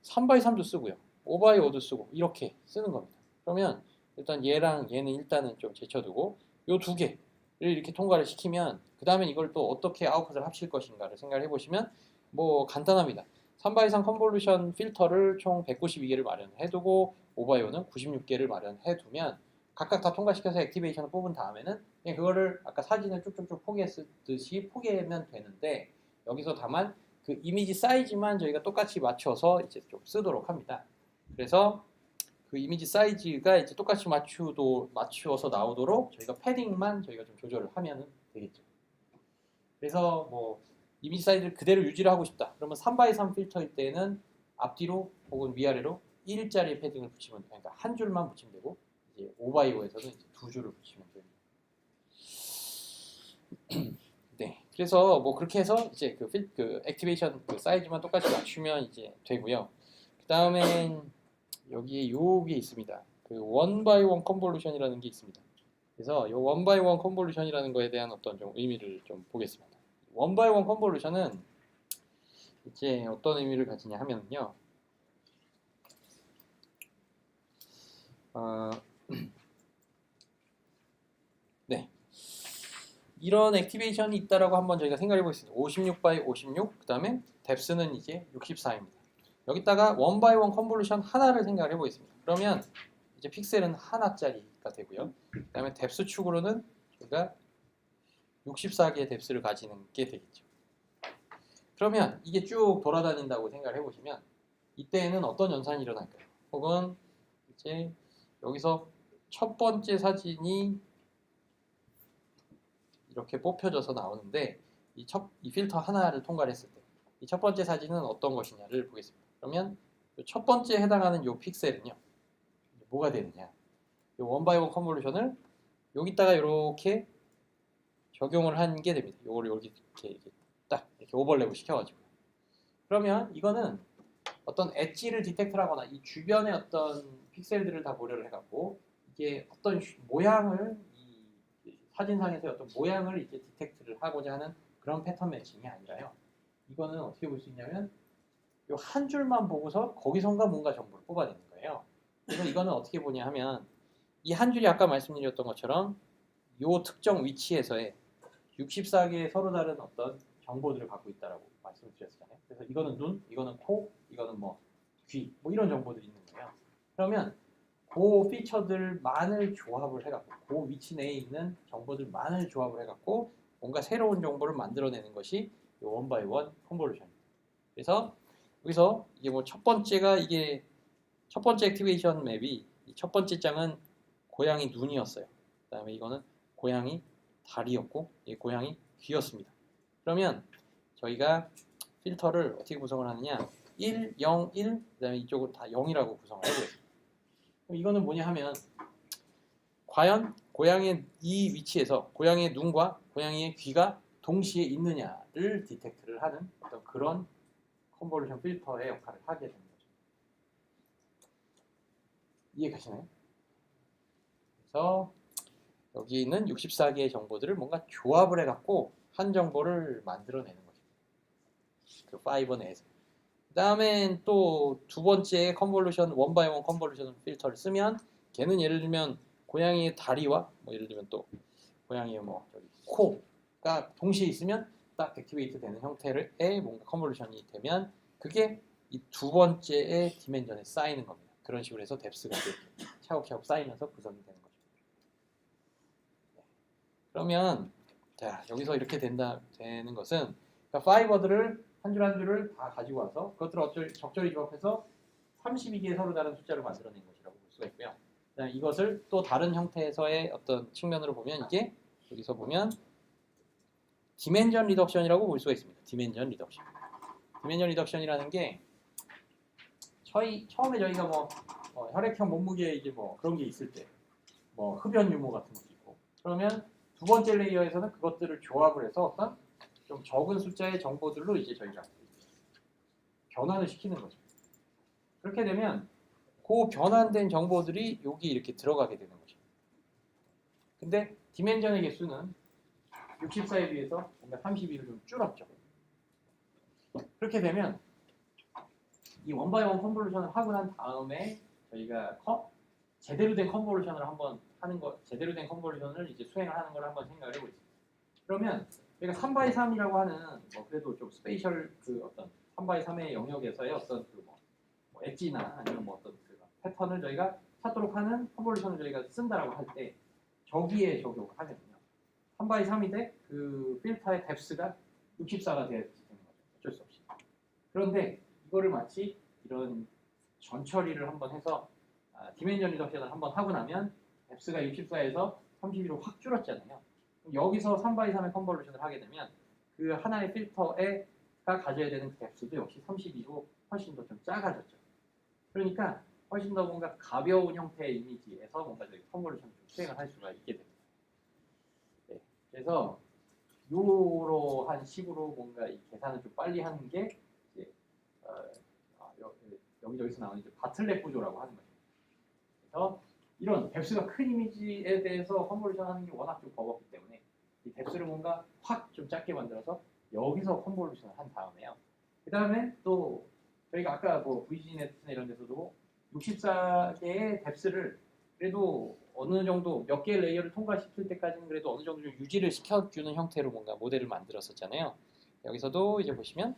[SPEAKER 1] 3x3도 쓰고요. 5x5도 쓰고 이렇게 쓰는 겁니다. 그러면 일단 얘랑 얘는 일단은 좀 제쳐두고 요 두 개를 이렇게 통과를 시키면 그 다음에 이걸 또 어떻게 아웃풋을 합칠 것인가를 생각을 해보시면 뭐 간단합니다. 3x3 컨볼루션 필터를 총 192개를 마련해두고 5x5는 96개를 마련해두면 각각 다 통과시켜서 액티베이션을 뽑은 다음에는 그냥 그거를 아까 사진을 쭉쭉쭉 포개했듯이 포개면 되는데 여기서 다만 그 이미지 사이즈만 저희가 똑같이 맞춰서 이제 좀 쓰도록 합니다. 그래서 그 이미지 사이즈가 이제 똑같이 맞추어서 나오도록 저희가 패딩만 저희가 좀 조절을 하면 되겠죠. 그래서 뭐 이미지 사이즈를 그대로 유지를 하고 싶다. 그러면 3x3 필터일 때는 앞뒤로 혹은 위아래로 1짜리 패딩을 붙이면 그러니까 한 줄만 붙이면 되고 이제 5x5에서는 이제 두 줄을 붙이면 됩니다. 네, 그래서 뭐 그렇게 해서 이제 그 액티베이션 그 사이즈만 똑같이 맞추면 이제 되고요. 그 다음엔 여기에 요게 있습니다. 그 1x1 컨볼루션이라는 게 있습니다. 그래서 요 1x1 컨볼루션이라는 거에 대한 어떤 좀 의미를 좀 보겠습니다. 1x1 컨볼루션은 이제 어떤 의미를 가지냐 하면요. 네. 이런 액티베이션이 있다라고 한번 저희가 생각해 보겠습니다. 56x56, 그 다음에 뎁스는 이제 64입니다. 여기다가 1x1 컨볼루션 하나를 생각을 해 보겠습니다. 그러면 이제 픽셀은 하나짜리가 되고요. 그 다음에 뎁스 축으로는 저희가 64개의 뎁스를 가지는 게 되겠죠. 그러면 이게 쭉 돌아다닌다고 생각을 해보시면 이때에는 어떤 연산이 일어날까요? 혹은 이제 여기서 첫 번째 사진이 이렇게 뽑혀져서 나오는데 이 필터 하나를 통과를 했을 때 이 첫 번째 사진은 어떤 것이냐를 보겠습니다. 그러면 첫 번째에 해당하는 이 픽셀은요. 뭐가 되느냐? 이 원바이원 컨볼루션을 여기다가 이렇게 적용을 한 게 됩니다. 이걸 여기 이렇게 딱 이렇게 오버랩을 시켜가지고 그러면 이거는 어떤 엣지를 디텍트하거나 이 주변의 어떤 픽셀들을 다 고려를 해갖고 이게 어떤 모양을 이 사진상에서의 어떤 모양을 이제 디텍트를 하고자 하는 그런 패턴 매칭이 아니라요. 이거는 어떻게 볼 수 있냐면 이 한 줄만 보고서 거기선가 뭔가 정보를 뽑아내는 거예요. 그래서 이거는 어떻게 보냐 하면 이 한 줄이 아까 말씀드렸던 것처럼 이 특정 위치에서의 64개의 서로 다른 어떤 정보들을 갖고 있다라고 말씀을 드렸잖아요. 그래서 이거는 눈, 이거는 코, 이거는 뭐 귀, 뭐 이런 정보들이 있는 거예요. 그러면 그 피처들만을 조합을 해갖고 그 위치 내에 있는 정보들만을 조합을 해갖고 뭔가 새로운 정보를 만들어내는 것이 이 원바이원 컨볼루션입니다. 그래서 여기서 이게 뭐 첫 번째가 이게 첫 번째 액티베이션 맵이 첫 번째 장은 고양이 눈이었어요. 그다음에 이거는 고양이 다리였고 이 고양이 귀였습니다. 그러면 저희가 필터를 어떻게 구성을 하느냐 1, 0, 1 그다음에 이쪽은 다 0이라고 구성을 해보겠습니다. 그럼 이거는 뭐냐 하면 과연 고양이의 이 위치에서 고양이의 눈과 고양이의 귀가 동시에 있느냐를 디텍트를 하는 어떤 그런 컨볼루션 필터의 역할을 하게 되는 거죠. 이해가시나요? 그래서 여기 있는 64개의 정보들을 뭔가 조합을 해갖고 한 정보를 만들어내는 거죠. 그 5 내에서. 그 다음엔 또 두 번째 컨볼루션, 원바이원 컨볼루션 필터를 쓰면 걔는 예를 들면 고양이의 다리와 뭐 예를 들면 또 고양이의 뭐 저기 코가 동시에 있으면 딱 액티베이트 되는 형태의 뭔가 컨볼루션이 되면 그게 이 두 번째의 디멘전에 쌓이는 겁니다. 그런 식으로 해서 뎁스가 이렇게 차곡차곡 쌓이면서 구성이 되는 거죠. 네. 그러면 자 여기서 이렇게 되는 것은 그러니까 파이버들을 한 줄 한 줄을 다 가지고 와서 그것들을 적절히 조합해서 32개의 서로 다른 숫자를 만들어낸 것이라고 볼 수가 있고요. 그다음에 이것을 또 다른 형태에서의 어떤 측면으로 보면 이게 여기서 보면 디멘전 리덕션이라고 볼 수가 있습니다. 디멘전 리덕션. 디멘전 리덕션이라는 게 처음에 저희가 뭐 혈액형 몸무게 이제 뭐 그런 게 있을 때 뭐 흡연 유무 같은 것도 있고 그러면 두 번째 레이어에서는 그것들을 조합을 해서 어떤 좀 적은 숫자의 정보들로 이제 저희가 변환을 시키는 거죠. 그렇게 되면 그 변환된 정보들이 여기 이렇게 들어가게 되는 거죠. 근데 디멘전의 개수는 64에 비해서 뭔가 32를 좀 줄었죠. 그렇게 되면 이 원바이원 컨볼루션을 하고 난 다음에 저희가 제대로 된 컨볼루션을 한번 하는 거, 제대로 된 컨볼루션을 이제 수행을 하는 걸 한번 생각을 해보겠습니다. 그러면 저희가 3x3이라고 하는 뭐 그래도 좀 스페이셜 그 어떤 3x3의 영역에서의 어떤 그 뭐 엣지나 아니면 뭐 어떤 그 패턴을 저희가 찾도록 하는 컨볼루션을 저희가 쓴다라고 할 때 저기에 적용을 하면요. 3x3인데 그 필터의 뎁스가 64가 되는 거죠. 어쩔 수 없이. 그런데 이거를 마치 이런 전처리를 한번 해서 디멘전 리덕션을 한번 하고 나면 뎁스가 64에서 32로 확 줄었잖아요. 그럼 여기서 3x3의 컨볼루션을 하게 되면 그 하나의 필터가 가져야 되는 그 뎁스도 역시 32로 훨씬 더 좀 작아졌죠. 그러니까 훨씬 더 뭔가 가벼운 형태의 이미지에서 뭔가 저희 컨볼루션을 좀 수행을 할 수가 있게 됩니다. 네, 그래서 이러한 식으로 뭔가 이 계산을 좀 빨리 하는 게 이제 여기저기서 나오는 이제 바틀렉 구조라고 하는 거죠. 그래서 이런 뎁스가 큰 이미지에 대해서 컨볼루션 하는 게 워낙 좀 버겁기 때문에 이 뎁스를 뭔가 확 좀 작게 만들어서 여기서 컨볼루션을 한 다음에요. 그 다음에 또 저희가 아까 뭐 VGNet나 이런 데서도 64개의 뎁스를 그래도 어느 정도 몇 개의 레이어를 통과시킬 때까지는 그래도 어느 정도 좀 유지를 시켜주는 형태로 뭔가 모델을 만들었었잖아요. 여기서도 이제 보시면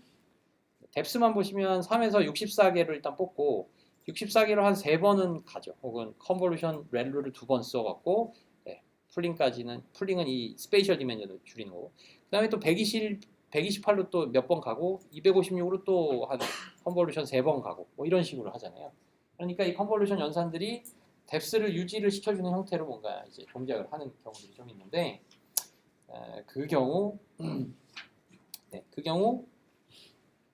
[SPEAKER 1] 뎁스만 보시면 3에서 64개를 일단 뽑고 64개로 한 3번은 가죠. 혹은 컨볼루션 렐루를 2번 써갖고 네, 풀링은 이 스페이셜 디멘전을 줄이는 거고 그 다음에 또 128로 또 몇 번 가고 256으로 또 한 컨볼루션 3번 가고 뭐 이런 식으로 하잖아요. 그러니까 이 컨볼루션 연산들이 뎁스를 유지를 시켜주는 형태로 뭔가 이제 동작을 하는 경우들이 좀 있는데 그 경우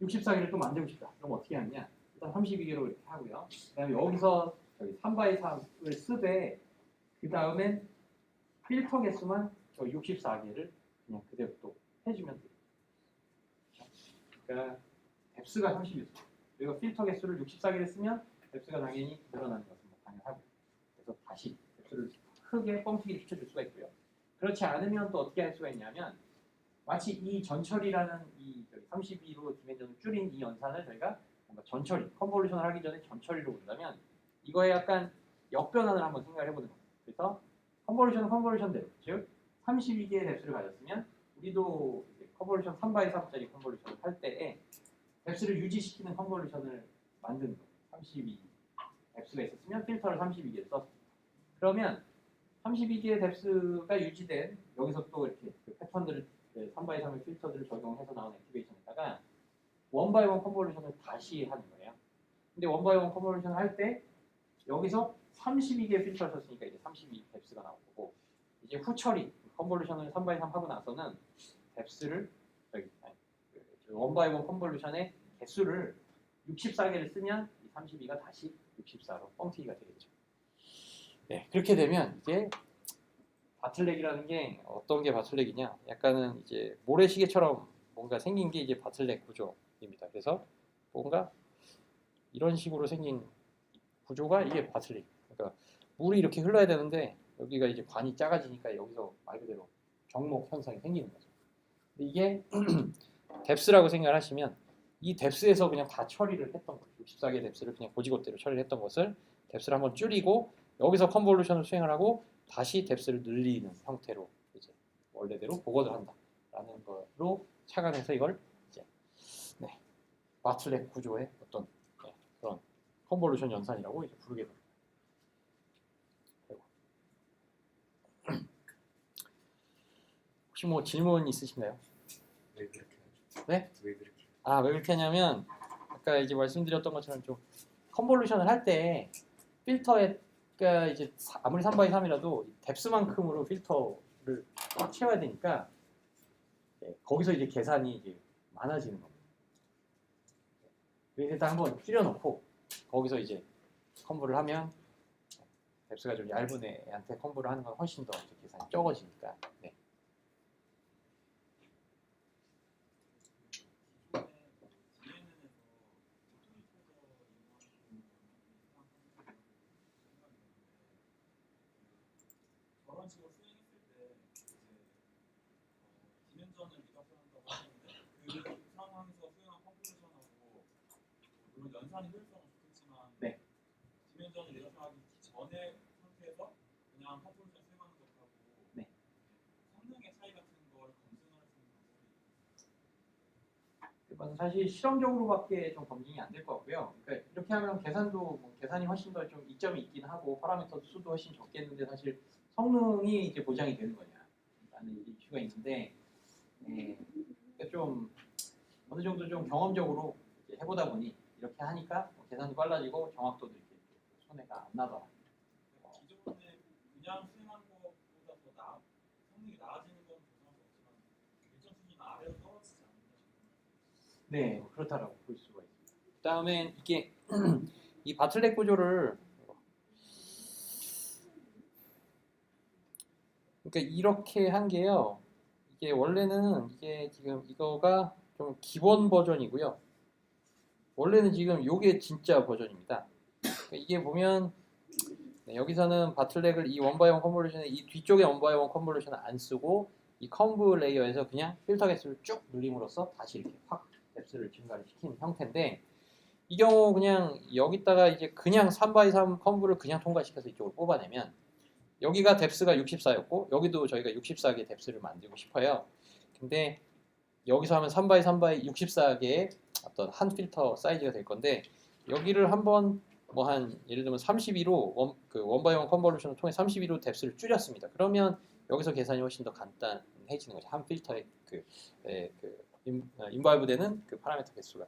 [SPEAKER 1] 64개를 또 만들고 싶다. 그럼 어떻게 하느냐? 일단 32개로 이렇게 하고요. 그 다음에 여기서 3x3을 쓰되 그 다음에 필터 개수만 저 64개를 그냥 그대로 또 해주면 돼요. 그러니까 뎁스가 30이었어요. 그리고 필터 개수를 64개를 쓰면 뎁스가 당연히 늘어나는 것은 뭐 당연하고 그래서 다시 뎁스를 크게 뻥튀기 시켜줄 수가 있고요. 그렇지 않으면 또 어떻게 할 수가 있냐면 마치 이 전처리라는 이 32로 디멘전을 줄인 이 연산을 저희가 뭔가 전처리, 컨볼루션을 하기 전에 전처리로 본다면 이거에 약간 역변환을 한번 생각을 해보는 겁니다. 그래서 컨볼루션은 컨볼루션대로 즉 32개의 뎁스를 가졌으면 우리도 컨볼루션 3x3짜리 컨볼루션을 할 때에 뎁스를 유지시키는 컨볼루션을 만드는 거예요. 32 뎁스가 있었으면 필터를 32개를 썼습니다. 그러면 32개의 뎁스가 유지된 여기서 또 이렇게 그 패턴들을 3x3의 필터들을 적용해서 나온 액티베이션에다가 1x1 컨볼루션을 다시 하는 거예요. 근데 1x1 컨볼루션을 할 때 여기서 32개의 필터를 썼으니까 이제 32 뎁스가 나온 거고 이제 후처리 컨볼루션을 3x3 하고 나서는 뎁스를 1x1 컨볼루션의 개수를 64개를 쓰면 이 32가 다시 64로 뻥튀기가 되겠죠. 네, 그렇게 되면 이제 바틀렉이라는 게 어떤 게 바틀렉이냐? 약간은 이제 모래시계처럼 뭔가 생긴 게 이제 바틀렉 구조입니다. 그래서 뭔가 이런 식으로 생긴 구조가 이게 바틀렉. 그러니까 물이 이렇게 흘러야 되는데 여기가 이제 관이 작아지니까 여기서 말 그대로 경목 현상이 생기는 거죠. 근데 이게 뎁스라고 생각을 하시면 이 뎁스에서 그냥 다 처리를 했던 거예요. 64개 뎁스를 그냥 고지고대로 처리를 했던 것을 뎁스를 한번 줄이고 여기서 컨볼루션을 수행을 하고 다시 뎁스를 늘리는 형태로 이제 원래대로 복원을 한다라는 거로 착안해서 이걸 이제 네, 바틀렉 구조의 어떤 네, 그런 컨볼루션 연산이라고 이제 부르게 됩니다. 혹시 뭐 질문 있으신가요?
[SPEAKER 2] 왜 그렇게 하죠?
[SPEAKER 1] 네?
[SPEAKER 2] 왜 그렇게?
[SPEAKER 1] 아, 왜 그렇게 하냐면 아까 이제 말씀드렸던 것처럼 좀 컨볼루션을 할 때 필터가 이제 아무리 3x3이라도 뎁스만큼으로 필터를 꽉 채워야 되니까 네, 거기서 이제 계산이 이제 많아지는 겁니다. 그래서 일단 한번 줄여놓고 거기서 이제 컨볼을 하면 뎁스가 좀 얇은 애한테 컨볼을 하는 건 훨씬 더 이제 계산이 적어지니까. 네.
[SPEAKER 3] 저런 식으로 수행했을 때 이제 디멘전을 리더프한다고 하는데 그 상황에서 수행한 컴포지션하고 물론 연산이 효율성은 좋겠지만
[SPEAKER 1] 네.
[SPEAKER 3] 디멘전을 리더프하기 전에 상태에서 그냥 컴포지션 수행하는 것하고
[SPEAKER 1] 네.
[SPEAKER 3] 성능의 차이 같은 걸 검증할 수 있는 방법이
[SPEAKER 1] 이건 사실 실험적으로밖에 좀 검증이 안 될 것 같고요. 그러니까 이렇게 하면 계산도 뭐 계산이 훨씬 더 좀 이점이 있긴 하고 파라미터 수도 훨씬 적겠는데 사실 성능이 이제 보장이 되는 거냐라는 이슈가 있는데 그러니까 좀 어느 정도 좀 경험적으로 이제 해보다 보니 이렇게 하니까 뭐 계산도 빨라지고 정확도도 이렇게 손해가 안 나더라.
[SPEAKER 3] 기존에 그냥 수행하는 것보다 더 성능이 나아지는 건 보장할 수 없지만 일정 수준 아래로 떨어지지 않는다 싶은
[SPEAKER 1] 네, 그렇다라고 볼 수가 있습니다. 그다음에 이게 이 바틀렉 구조를 그러니까 이렇게 한 게요. 이게 원래는 이게 지금 이거가 좀 기본 버전이고요. 원래는 지금 요게 진짜 버전입니다. 그러니까 이게 보면 네, 여기서는 바틀렉을 이 원바이원 컨볼루션에 이 뒤쪽에 원바이원 컨볼루션을 안 쓰고 이 컴브 레이어에서 그냥 필터 개수를 쭉 늘림으로써 다시 이렇게 확 뎁스를 증가를 시킨 형태인데 이 경우 그냥 여기다가 이제 그냥 3x3 컴브를 그냥 통과시켜서 이쪽으로 뽑아내면 여기가 뎁스가 64였고 여기도 저희가 64개 뎁스를 만들고 싶어요. 근데 여기서 하면 3x3x 64개의 어떤 한 필터 사이즈가 될 건데 여기를 한번 뭐 한 예를 들면 32로 원바이원 컨볼루션을 통해 32로 뎁스를 줄였습니다. 그러면 여기서 계산이 훨씬 더 간단해지는 거죠. 한 필터의 인발브되는 그 파라미터 개수가.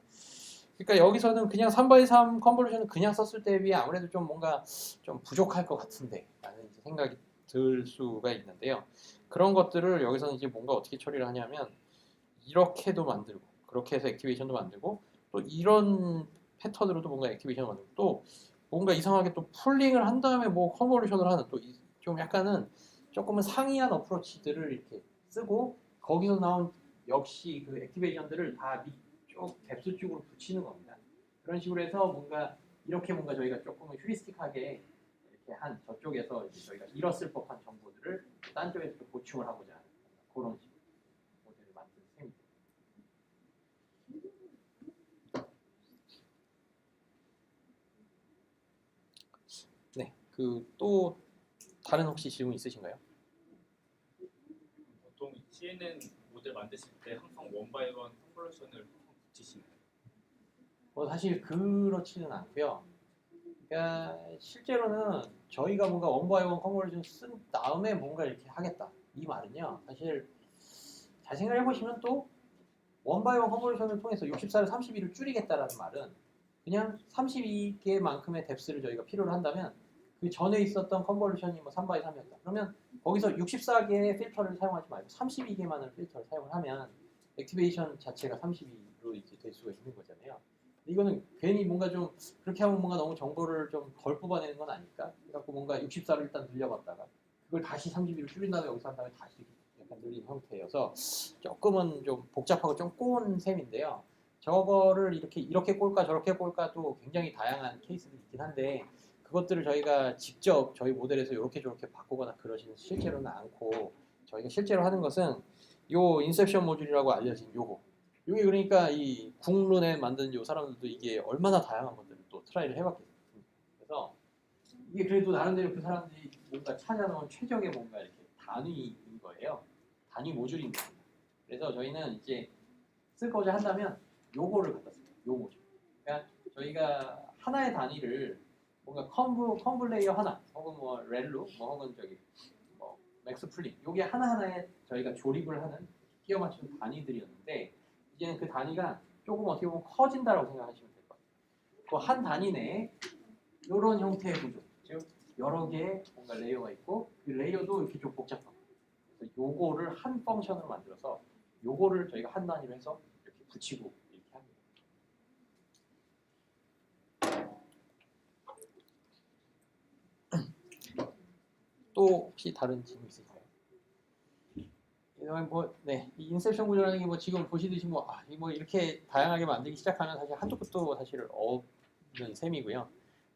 [SPEAKER 1] 그러니까 여기서는 그냥 3x3 컨볼루션을 그냥 썼을 때에 비해 아무래도 좀 뭔가 좀 부족할 것 같은데 라는 생각이 들 수가 있는데요. 그런 것들을 여기서는 이제 뭔가 어떻게 처리를 하냐면 이렇게도 만들고 그렇게 해서 액티베이션도 만들고 또 이런 패턴으로도 뭔가 액티베이션을 만들고 또 뭔가 이상하게 또 풀링을 한 다음에 뭐 컨볼루션을 하는 또 좀 약간은 조금은 상이한 어프로치들을 이렇게 쓰고 거기서 나온 역시 그 액티베이션들을 다 쭉 뎁스 쪽으로 붙이는 겁니다. 그런 식으로 해서 뭔가 이렇게 뭔가 저희가 조금은 휴리스틱하게 이렇게 한 저쪽에서 이제 저희가 잃었을 법한 정보들을 딴 쪽에서 또 보충을 하고자 하는 그런 식으로 모델을 만든 셈입니다. 네, 그 또 다른 혹시 질문 있으신가요?
[SPEAKER 4] 보통 CNN 모델 만드실 때 항상 원바이원 컨볼루션을 붙이시나요?
[SPEAKER 1] 사실 그렇지는 않고요. 그러니까 실제로는 저희가 뭔가 원바이원 컨버전 쓴 다음에 뭔가 이렇게 하겠다 이 말은요. 사실 잘 생각해 보시면 또 원바이원 컨버전을 통해서 64를 32를 줄이겠다라는 말은 그냥 32개만큼의 뎁스를 저희가 필요로 한다면 그 전에 있었던 컨버루션이 뭐 3x3이었다. 그러면 거기서 64개의 필터를 사용하지 말고 32개만의 필터를 사용을 하면 액티베이션 자체가 32로 이제 될 수가 있는 거잖아요. 이거는 괜히 뭔가 좀 그렇게 하면 뭔가 너무 정보를 좀 덜 뽑아내는 건 아닐까? 그래갖고 뭔가 64를 일단 늘려봤다가 그걸 다시 32로 줄인 다음에 여기서 한 다음에 다시 약간 늘린 형태여서 조금은 좀 복잡하고 좀 꼬운 셈인데요. 저거를 이렇게 꼴까 저렇게 꼴까도 굉장히 다양한 케이스들이 있긴 한데 그것들을 저희가 직접 저희 모델에서 이렇게 저렇게 바꾸거나 그러지는 실제로는 않고 저희가 실제로 하는 것은 요 인셉션 모듈이라고 알려진 요게 그러니까 이 국론에 만든 요 사람들도 이게 얼마나 다양한 것들을 또 트라이를 해봤겠습니까? 그래서 이게 그래도 나름대로 그 사람들이 뭔가 찾아놓은 최적의 뭔가 이렇게 단위인 거예요. 단위 모듈인 겁니다. 그래서 저희는 이제 쓰고자 한다면 요거를 갖다 써요. 요거죠. 그러니까 저희가 하나의 단위를 뭔가 컨브 레이어 하나 혹은 뭐 렐루 뭐 혹은 저기 뭐 맥스 플립 요게 하나하나에 저희가 조립을 하는 끼워 맞추는 단위들이었는데 이제는 그 단위가 조금 어떻게 보면 커진다라고 생각하시면 될 것 같아요. 그 한 단위 내에 이런 형태의 구조, 즉 여러 개의 뭔가 레이어가 있고 그 레이어도 이렇게 좀 복잡하고 그래서 요거를 한 펑션으로 만들어서 요거를 저희가 한 단위로 해서 이렇게 붙이고 이렇게 합니다. 또 혹시 다른 질문 있으실까요? 네, 이 인셉션 구조라는 게 뭐 지금 보시듯이 뭐 이렇게 다양하게 만들기 시작하면 사실 한도 끝도 사실 없는 셈이고요.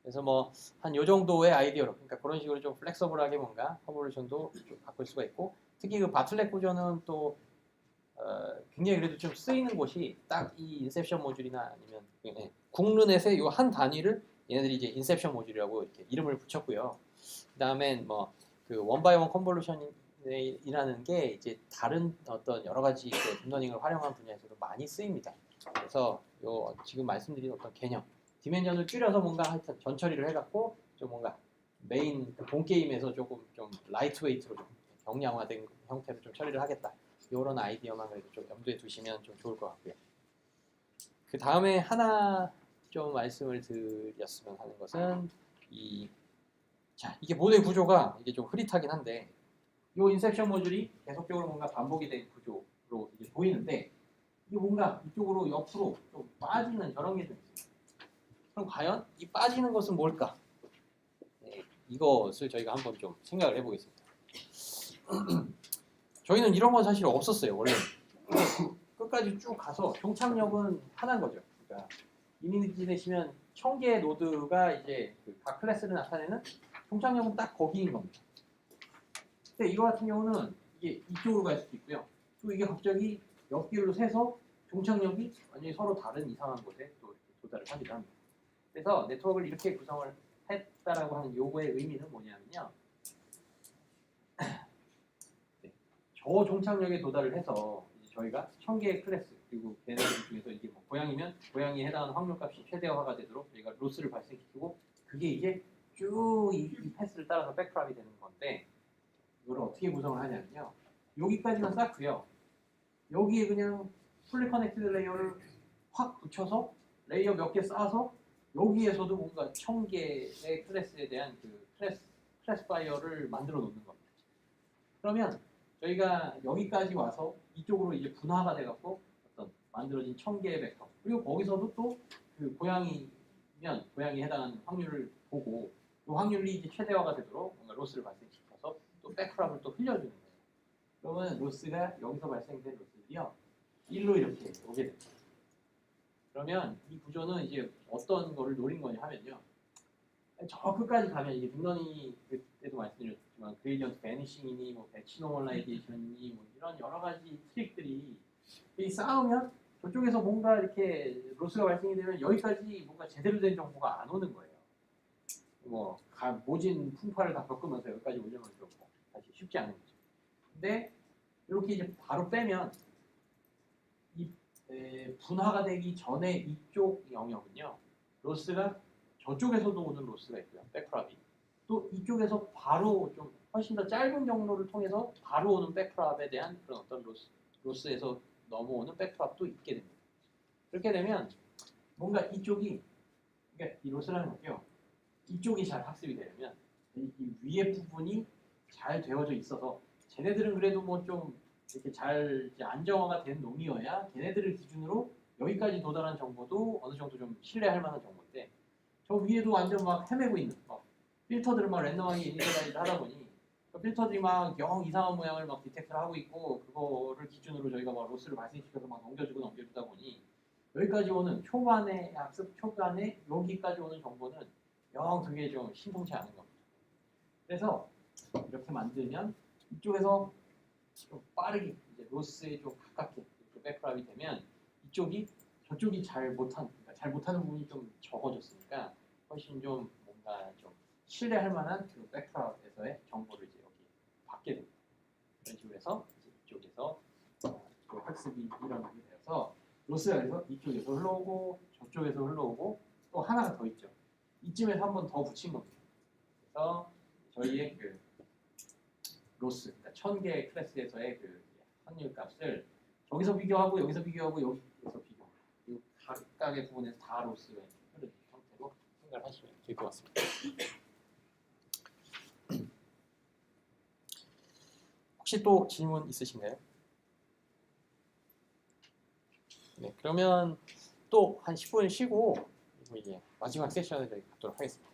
[SPEAKER 1] 그래서 뭐 한 요 정도의 아이디어로, 그러니까 그런 식으로 좀 플렉서블하게 뭔가 컨볼루션도 좀 바꿀 수가 있고, 특히 그 바틀렛 구조는 또 굉장히 그래도 좀 쓰이는 곳이 딱 이 인셉션 모듈이나 아니면 국르넷의 요 한 단위를 얘네들이 이제 인셉션 모듈이라고 이렇게 이름을 붙였고요. 그다음엔 뭐 그 원바이원 컨볼루션이라는 게 이제 다른 어떤 여러 가지 딥러닝을 활용한 분야에서도 많이 쓰입니다. 그래서 요 지금 말씀드린 어떤 개념, 디멘전을 줄여서 뭔가 하여튼 전처리를 해갖고 좀 뭔가 메인 본 게임에서 조금 좀 라이트 웨이트로 좀 경량화된 형태로 좀 처리를 하겠다. 이런 아이디어만 그래도 좀 염두에 두시면 좀 좋을 것 같고요. 그 다음에 하나 좀 말씀을 드렸으면 하는 것은 이게 모델 구조가 이게 좀 흐릿하긴 한데 이 인셉션 모듈이 계속적으로 뭔가 반복이 된 구조로 이제 보이는데 이게 뭔가 이쪽으로 옆으로 좀 빠지는 저런 게 좀 있어요. 그럼 과연 이 빠지는 것은 뭘까? 네, 이것을 저희가 한번 좀 생각을 해보겠습니다. 저희는 이런 건 사실 없었어요. 원래 끝까지 쭉 가서 종착역은 하나인 거죠. 그러니까 이미 느끼시면 1000개의 노드가 이제 각 클래스를 나타내는 종착역은 딱 거기인 겁니다. 근데 이거 같은 경우는 이게 이쪽으로 갈 수도 있고요. 또 이게 갑자기 옆길로 새서 종착역이 완전히 서로 다른 이상한 곳에 또 이렇게 도달을 하기도 합니다. 그래서 네트워크를 이렇게 구성을 했다라고 하는 요거의 의미는 뭐냐면요. 저 종착역에 도달을 해서 이제 저희가 1000개의 클래스 그리고 걔네들 중에서 이게 뭐 고양이면 고양이에 해당하는 확률값이 최대화가 되도록 저희가 로스를 발생시키고 그게 이제 쭉 이 패스를 따라서 백프랍이 되는 건데 이걸 어떻게 구성을 하냐면요. 여기까지만 쌓고요. 여기에 그냥 풀리 커넥티드 레이어를 확 붙여서 레이어 몇 개 쌓아서 여기에서도 뭔가 1000개의 클래스에 대한 그 클래스파이어를 만들어 놓는 겁니다. 그러면 저희가 여기까지 와서 이쪽으로 이제 분화가 돼갖고 어떤 만들어진 1000개의 벡터 그리고 거기서도 또 그 고양이면 고양이에 해당하는 확률을 보고 그 확률이 이제 최대화가 되도록 뭔가 로스를 발생시켜서 또 백프랍을 또 흘려주는 거예요. 그러면 로스가 여기서 발생된 로스들이요 1로 이렇게 오게 됩니다. 그러면 이 구조는 이제 어떤 거를 노린 거냐 하면요. 저 끝까지 가면 이게 딥러닝이 그때도 말씀드렸지만 그레이디언트 베니싱이니 뭐 배치 노멀라이제이션이니 뭐 이런 여러 가지 트릭들이 쌓으면 저쪽에서 뭔가 이렇게 로스가 발생이 되면 여기까지 뭔가 제대로 된 정보가 안 오는 거예요. 뭐 모진 풍파를 다 겪으면서 여기까지 오려면 좀 사실 쉽지 않은 거죠. 근데 이렇게 이제 바로 빼면 이 분화가 되기 전에 이쪽 영역은요 로스가 저쪽에서도 오는 로스가 있고요 백프랍이 또 이쪽에서 바로 좀 훨씬 더 짧은 경로를 통해서 바로 오는 백프랍에 대한 그런 어떤 로스에서 넘어오는 백프랍도 있게 됩니다. 그렇게 되면 뭔가 이쪽이 그러니까 이 로스라는 거요 이쪽이 잘 학습이 되려면 이 위에 부분이 잘 되어져 있어서 쟤네들은 그래도 뭐 좀 이렇게 잘 이제 안정화가 된 놈이어야 걔네들을 기준으로 여기까지 도달한 정보도 어느 정도 좀 신뢰할 만한 정보인데 저 위에도 완전 막 헤매고 있는 필터들을 막 랜덤하게 이니셜라이즈 하다 보니 그 필터들이 막 영 이상한 모양을 막 디텍트를 하고 있고 그거를 기준으로 저희가 막 로스를 발생시켜서 막 넘겨주다 보니 여기까지 오는 초반에 학습 초반에 여기까지 오는 정보는 영 그게 좀 신통치 않은 겁니다. 그래서 이렇게 만들면 이쪽에서 좀 빠르게 이제 로스에 좀 가깝게 이렇게 백프랍이 되면 이쪽이 저쪽이 잘 못하는 부분이 좀 적어졌으니까 훨씬 좀 뭔가 좀 신뢰할 만한 그 백프랍에서의 정보를 이제 여기 받게 됩니다. 이런 식으로 해서 이제 이쪽에서 그 학습이 일어나게 되어서 로스가 그래서 이쪽에서 흘러오고 저쪽에서 흘러오고 또 하나가 더 있죠. 이쯤에서 한 번 더 붙인 겁니다. 그래서 저희의 그 로스, 그러니까 1000개 클래스에서의 그 확률 값을 저기서 비교하고 여기서 비교하고 여기서 비교하고 이 각각의 부분에서 다 로스가 흐르는 형태로 생각을 하시면 될 것 같습니다. 혹시 또 질문 있으신가요? 네, 그러면 또 한 10분 쉬고 그리고 이제 마지막 세션을 저희 갖도록 하겠습니다.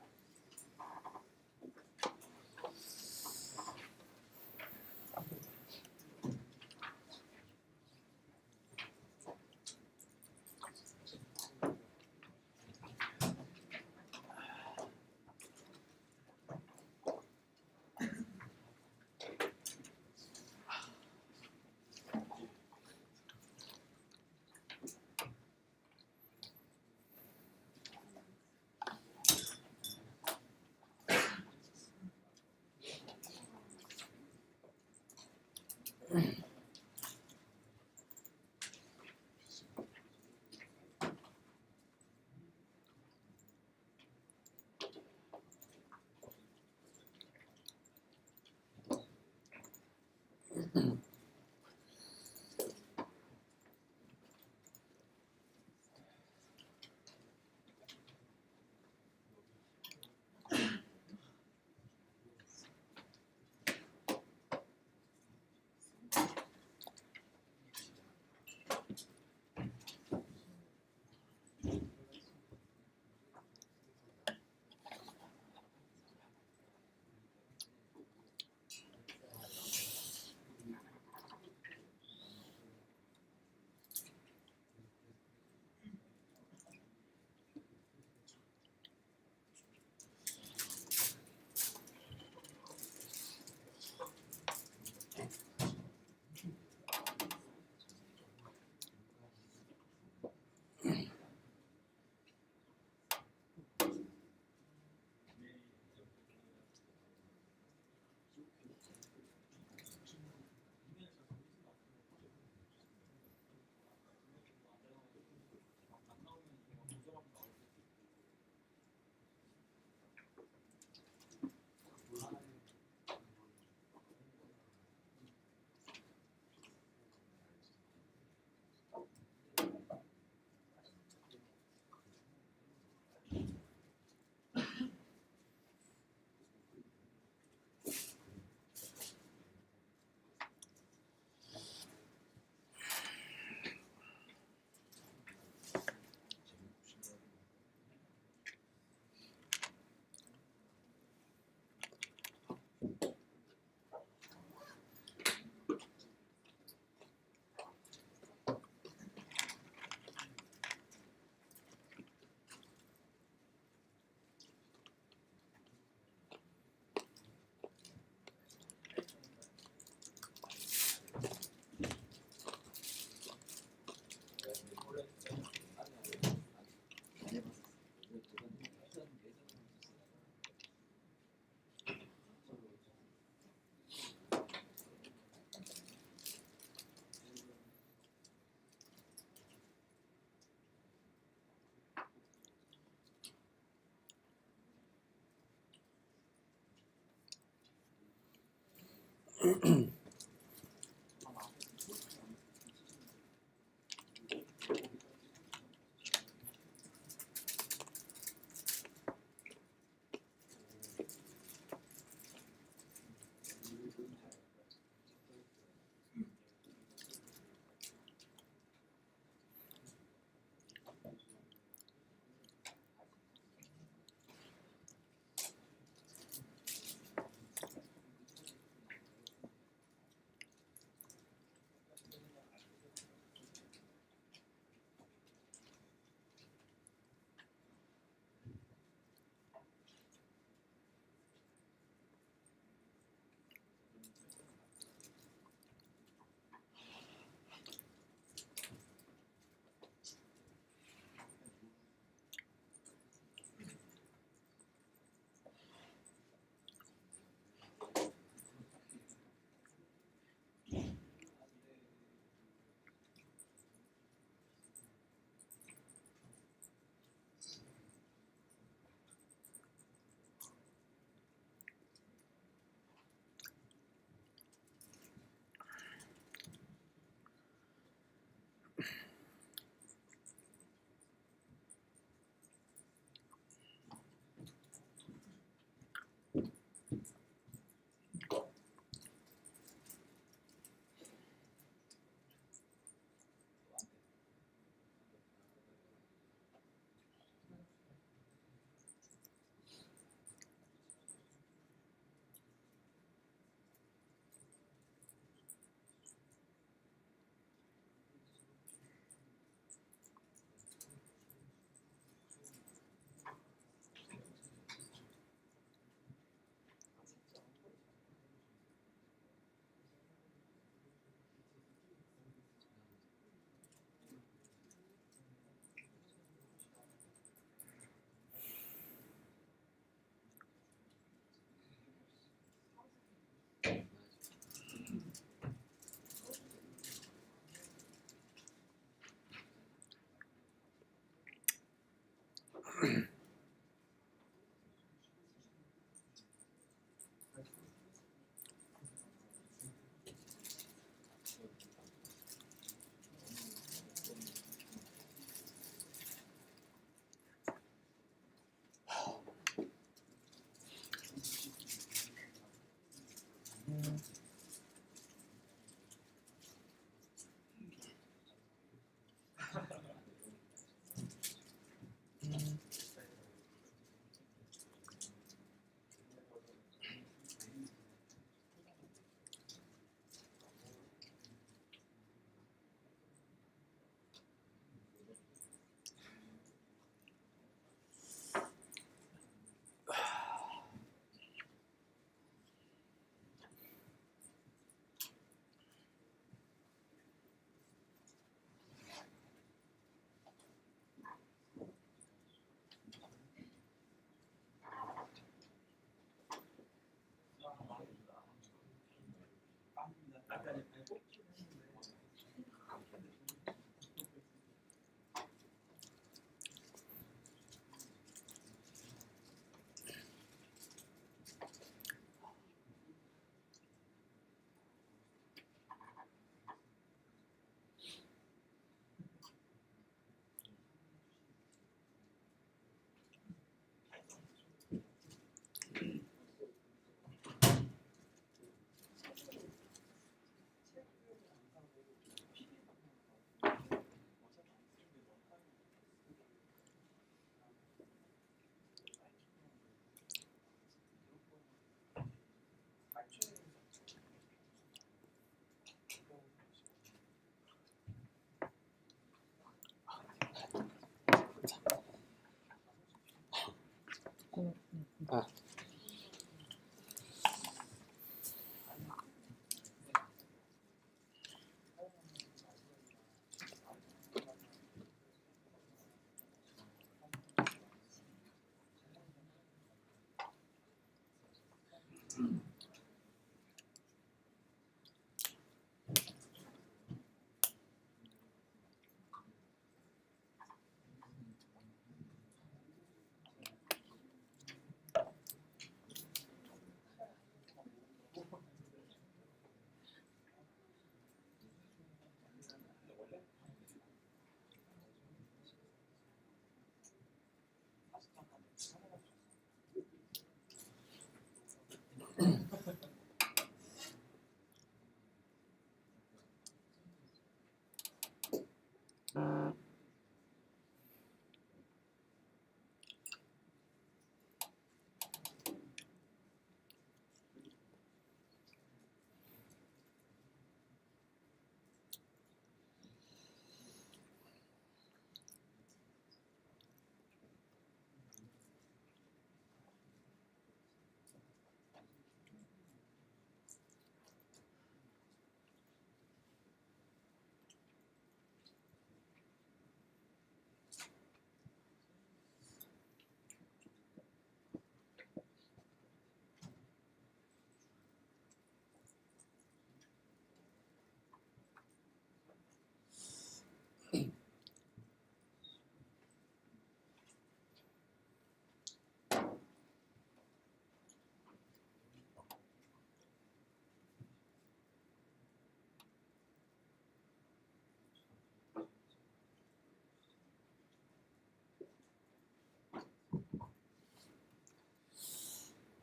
[SPEAKER 1] 아.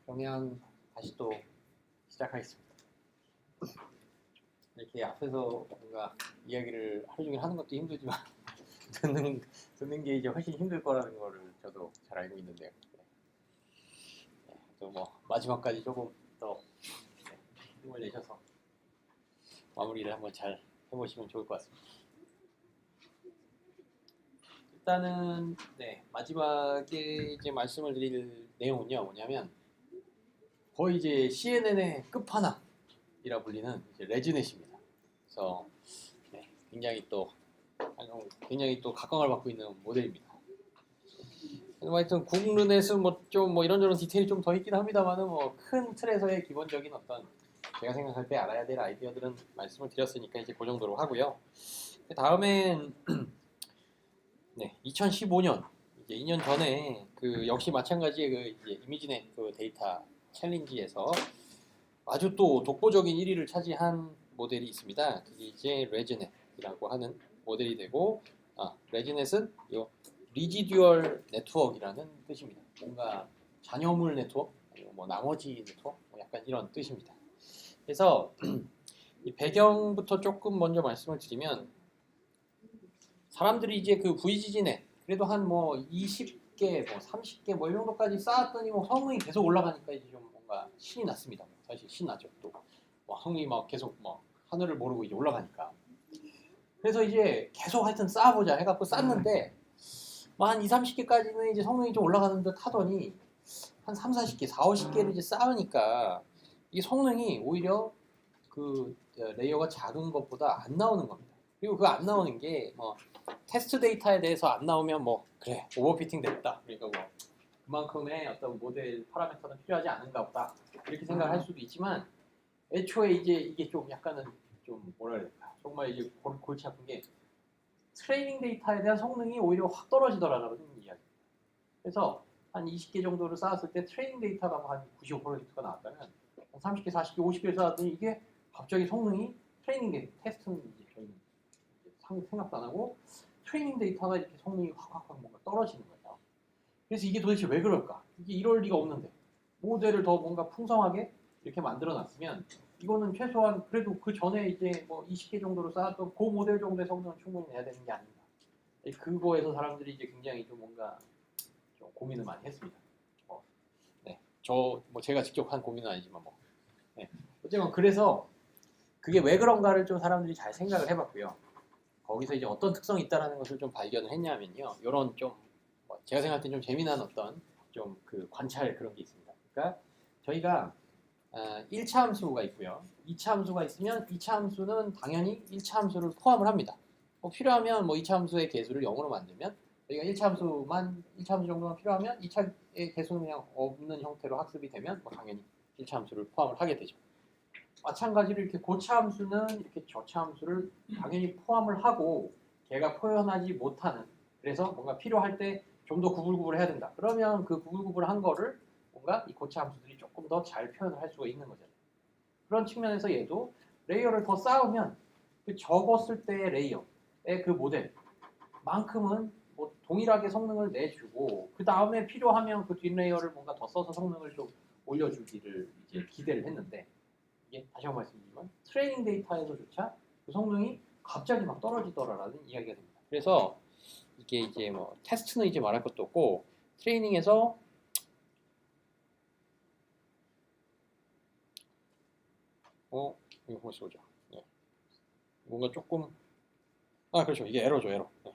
[SPEAKER 1] 그러면 다시 또 시작하겠습니다. 이렇게 앞에서 뭔가 이야기를 하루 종일 하는 것도 힘들지만 듣는 게 이제 훨씬 힘들 거라는 거를 저도 잘 알고 있는데요. 또 뭐 마지막까지 조금 더 힘을 내셔서 마무리를 한번 잘 해보시면 좋을 것 같습니다. 일단은 마지막에 이제 말씀을 드릴 내용은요, 뭐냐면 거의 이제 CNN의 끝판왕이라 불리는 이제 레즈넷입니다. 그래서 굉장히 또 각광을 받고 있는 모델입니다. 하여튼 국르넷은 뭐 이런저런 디테일이 좀 더 있긴 합니다만은 뭐 큰 틀에서의 기본적인 어떤 제가 생각할 때 알아야 될 아이디어들은 말씀을 드렸으니까 이제 그 정도로 하고요. 다음엔 2015년 이제 2년 전에 그 역시 마찬가지의 그 이제 이미지넷 그 데이터 챌린지에서 아주 또 독보적인 1위를 차지한 모델이 있습니다. 그게 이제 레즈넷이라고 하는 모델이 되고, 레즈넷은 요 리지듀얼 네트워크이라는 뜻입니다. 뭔가 잔여물 네트워크, 아니면 뭐 나머지 네트워크, 뭐 약간 이런 뜻입니다. 그래서 이 배경부터 조금 먼저 말씀을 드리면, 사람들이 이제 그 VGG넷 그래도 한 뭐 20개, 뭐 30개 뭐 이 정도까지 쌓았더니 뭐 성능이 계속 올라가니까 이제 좀 뭔가 신이 났습니다. 사실 신나죠. 또 뭐 성능이 막 계속 뭐 하늘을 모르고 이제 올라가니까. 그래서 이제 계속 하여튼 쌓아보자 해갖고 쌓는데 뭐 한 2, 30개까지는 이제 성능이 좀 올라가는 듯 하더니 한 3, 40개, 4, 50개를 이제 쌓으니까 이 성능이 오히려 그 레이어가 작은 것보다 안 나오는 겁니다. 그리고 그 안 나오는 게 뭐 테스트 데이터에 대해서 안 나오면 뭐 그래 오버피팅 됐다. 그러니까 뭐 그만큼의 어떤 모델 파라미터는 필요하지 않은가 보다. 이렇게 생각할 수도 있지만 애초에 이제 이게 좀 약간은 좀 뭐라 해야 될까. 정말 이제 골치 아픈 게 트레이닝 데이터에 대한 성능이 오히려 확 떨어지더라라는 이야기입니다. 그래서 한 20개 정도를 쌓았을 때 트레이닝 데이터가 뭐 한 95%가 나왔다면 한 30개, 40개, 50개 쌓았더니 이게 갑자기 성능이 트레이닝 데이터, 테스트는 이제 저희는 생각도 안 하고 트레이닝 데이터가 이렇게 성능이 확 뭔가 떨어지는 거예요. 그래서 이게 도대체 왜 그럴까? 이게 이럴 리가 없는데 모델을 더 뭔가 풍성하게 이렇게 만들어 놨으면 이거는 최소한 그래도 그 전에 이제 뭐 20개 정도로 쌓았던 그 모델 정도의 성능은 충분히 내야 되는 게 아닌가. 그거에서 사람들이 이제 굉장히 좀 뭔가 좀 고민을 많이 했습니다. 네, 저 뭐 제가 직접 한 고민은 아니지만 뭐 네. 어쨌건 그래서 그게 왜 그런가를 좀 사람들이 잘 생각을 해봤고요. 거기서 이제 어떤 특성이 있다라는 것을 좀 발견을 했냐면요. 이런 좀 제가 생각할 때 좀 재미난 어떤 좀 그 관찰 그런 게 있습니다. 그러니까 저희가 1차 함수가 있고요. 2차 함수가 있으면 2차 함수는 당연히 1차 함수를 포함을 합니다. 뭐 필요하면 뭐 2차 함수의 개수를 0으로 만들면 저희가 1차 함수 정도만 필요하면 2차의 개수는 그냥 없는 형태로 학습이 되면 뭐 당연히 1차 함수를 포함을 하게 되죠. 마찬가지로 이렇게 고차 함수는 이렇게 저차 함수를 당연히 포함을 하고 걔가 표현하지 못하는 그래서 뭔가 필요할 때 좀 더 구불구불 해야 된다. 그러면 그 구불구불한 거를 뭔가 이 고차 함수들이 조금 더 잘 표현을 할 수가 있는 거잖아요. 그런 측면에서 얘도 레이어를 더 쌓으면 그 적었을 때의 레이어의 그 모델만큼은 뭐 동일하게 성능을 내주고 그 다음에 필요하면 그 뒷레이어를 뭔가 더 써서 성능을 좀 올려주기를 이제 기대를 했는데 이게 다시 한번 말씀드리지만 트레이닝 데이터에서조차 그 성능이 갑자기 막 떨어지더라라는 이야기가 됩니다. 그래서 이게 이제 뭐 테스트는 이제 말할 것도 없고 트레이닝에서 이거 벌써 오죠. 네. 뭔가 조금 그렇죠. 이게 에러죠, 에러. 네.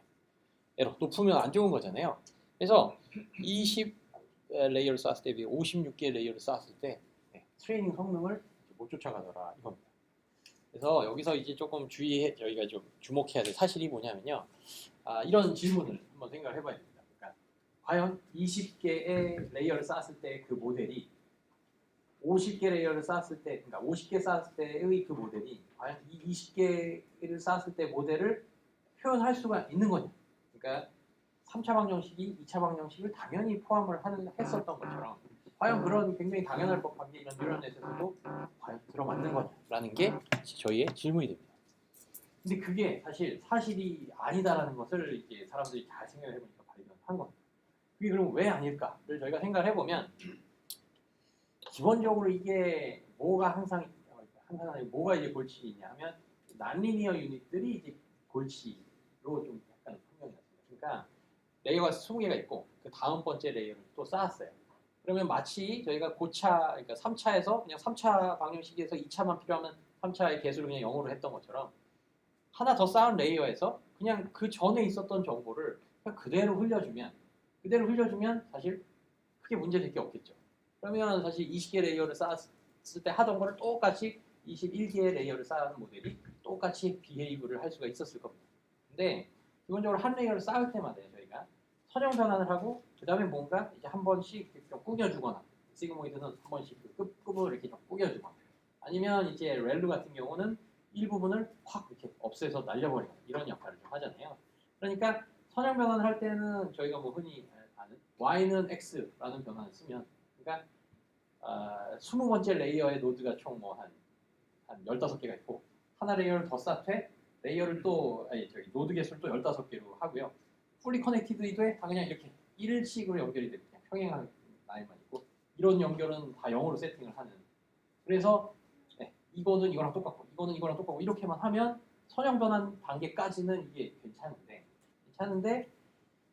[SPEAKER 1] 에러 높으면 안 좋은 거잖아요. 그래서 20 레이어를 쌓았을 때 비해 56개 레이어를 쌓았을 때 트레이닝 성능을 못 쫓아가더라 이겁니다. 그래서 여기서 이제 조금 저희가 좀 주목해야 될 사실이 뭐냐면요. 이런 질문을 한번 생각을 해봐야 됩니다. 그러니까 과연 20개의 레이어를 쌓았을 때 그 모델이 50개 레이어를 쌓았을 때, 그러니까 50개 쌓았을 때의 그 모델이 과연 이 20개를 쌓았을 때 모델을 표현할 수가 있는 거냐? 그러니까 3차 방정식이 2차 방정식을 당연히 포함을 했었던 것처럼 과연 그런 굉장히 당연할 법한 게 이런 뉴런넷에서도 과연 들어맞는 거냐라는 게 저희의 질문이 됩니다. 근데 그게 사실이 아니다라는 것을 이제 사람들이 잘 생각을 해보니까 발견한 겁니다. 그게 그럼 왜 아닐까를 저희가 생각을 해보면 기본적으로 이게 뭐가 항상 뭐가 이제 골치이냐 하면 난리니어 유닛들이 이제 골치로 좀 약간 분명히 났습니다. 그러니까 레이어가 20개가 있고 그 다음 번째 레이어를 또 쌓았어요. 그러면 마치 저희가 고차, 그러니까 3차에서 그냥 3차 방정식에서 2차만 필요하면 3차의 개수를 그냥 0으로 했던 것처럼 하나 더 쌓은 레이어에서 그냥 그 전에 있었던 정보를 그냥 그대로 흘려주면 사실 크게 문제될 게 없겠죠. 그러면 사실 20개 레이어를 쌓았을 때 하던 거를 똑같이 21개의 레이어를 쌓은 모델이 똑같이 비헤이브를 할 수가 있었을 겁니다. 근데 기본적으로 한 레이어를 쌓을 때마다 저희가 선형 변환을 하고 그 다음에 뭔가 이제 한 번씩 좀 꾸겨주거나 시그모이드는 한 번씩 그 끝부분을 이렇게 좀 꾸겨주거나 아니면 이제 렐루 같은 경우는 일부분을 확 이렇게 없애서 날려버리거나 이런 역할을 좀 하잖아요. 그러니까 선형 변환을 할 때는 저희가 뭐 흔히 y는 x라는 변환을 쓰면, 그러니까 20번째 레이어의 노드가 총 뭐 한 15개가 있고, 하나 레이어를 더 쌓되 레이어를 또 노드 개수를 또 15개로 하고요. 풀리 커넥티드 돼? 다 그냥 이렇게 1식으로 연결이 돼요. 그냥 평행한 라인만 있고, 이런 연결은 다 0으로 세팅을 하는. 그래서 이거는 이거랑 똑같고 이거는 이거랑 똑같고 이렇게만 하면 선형 변환 단계까지는 이게 괜찮은데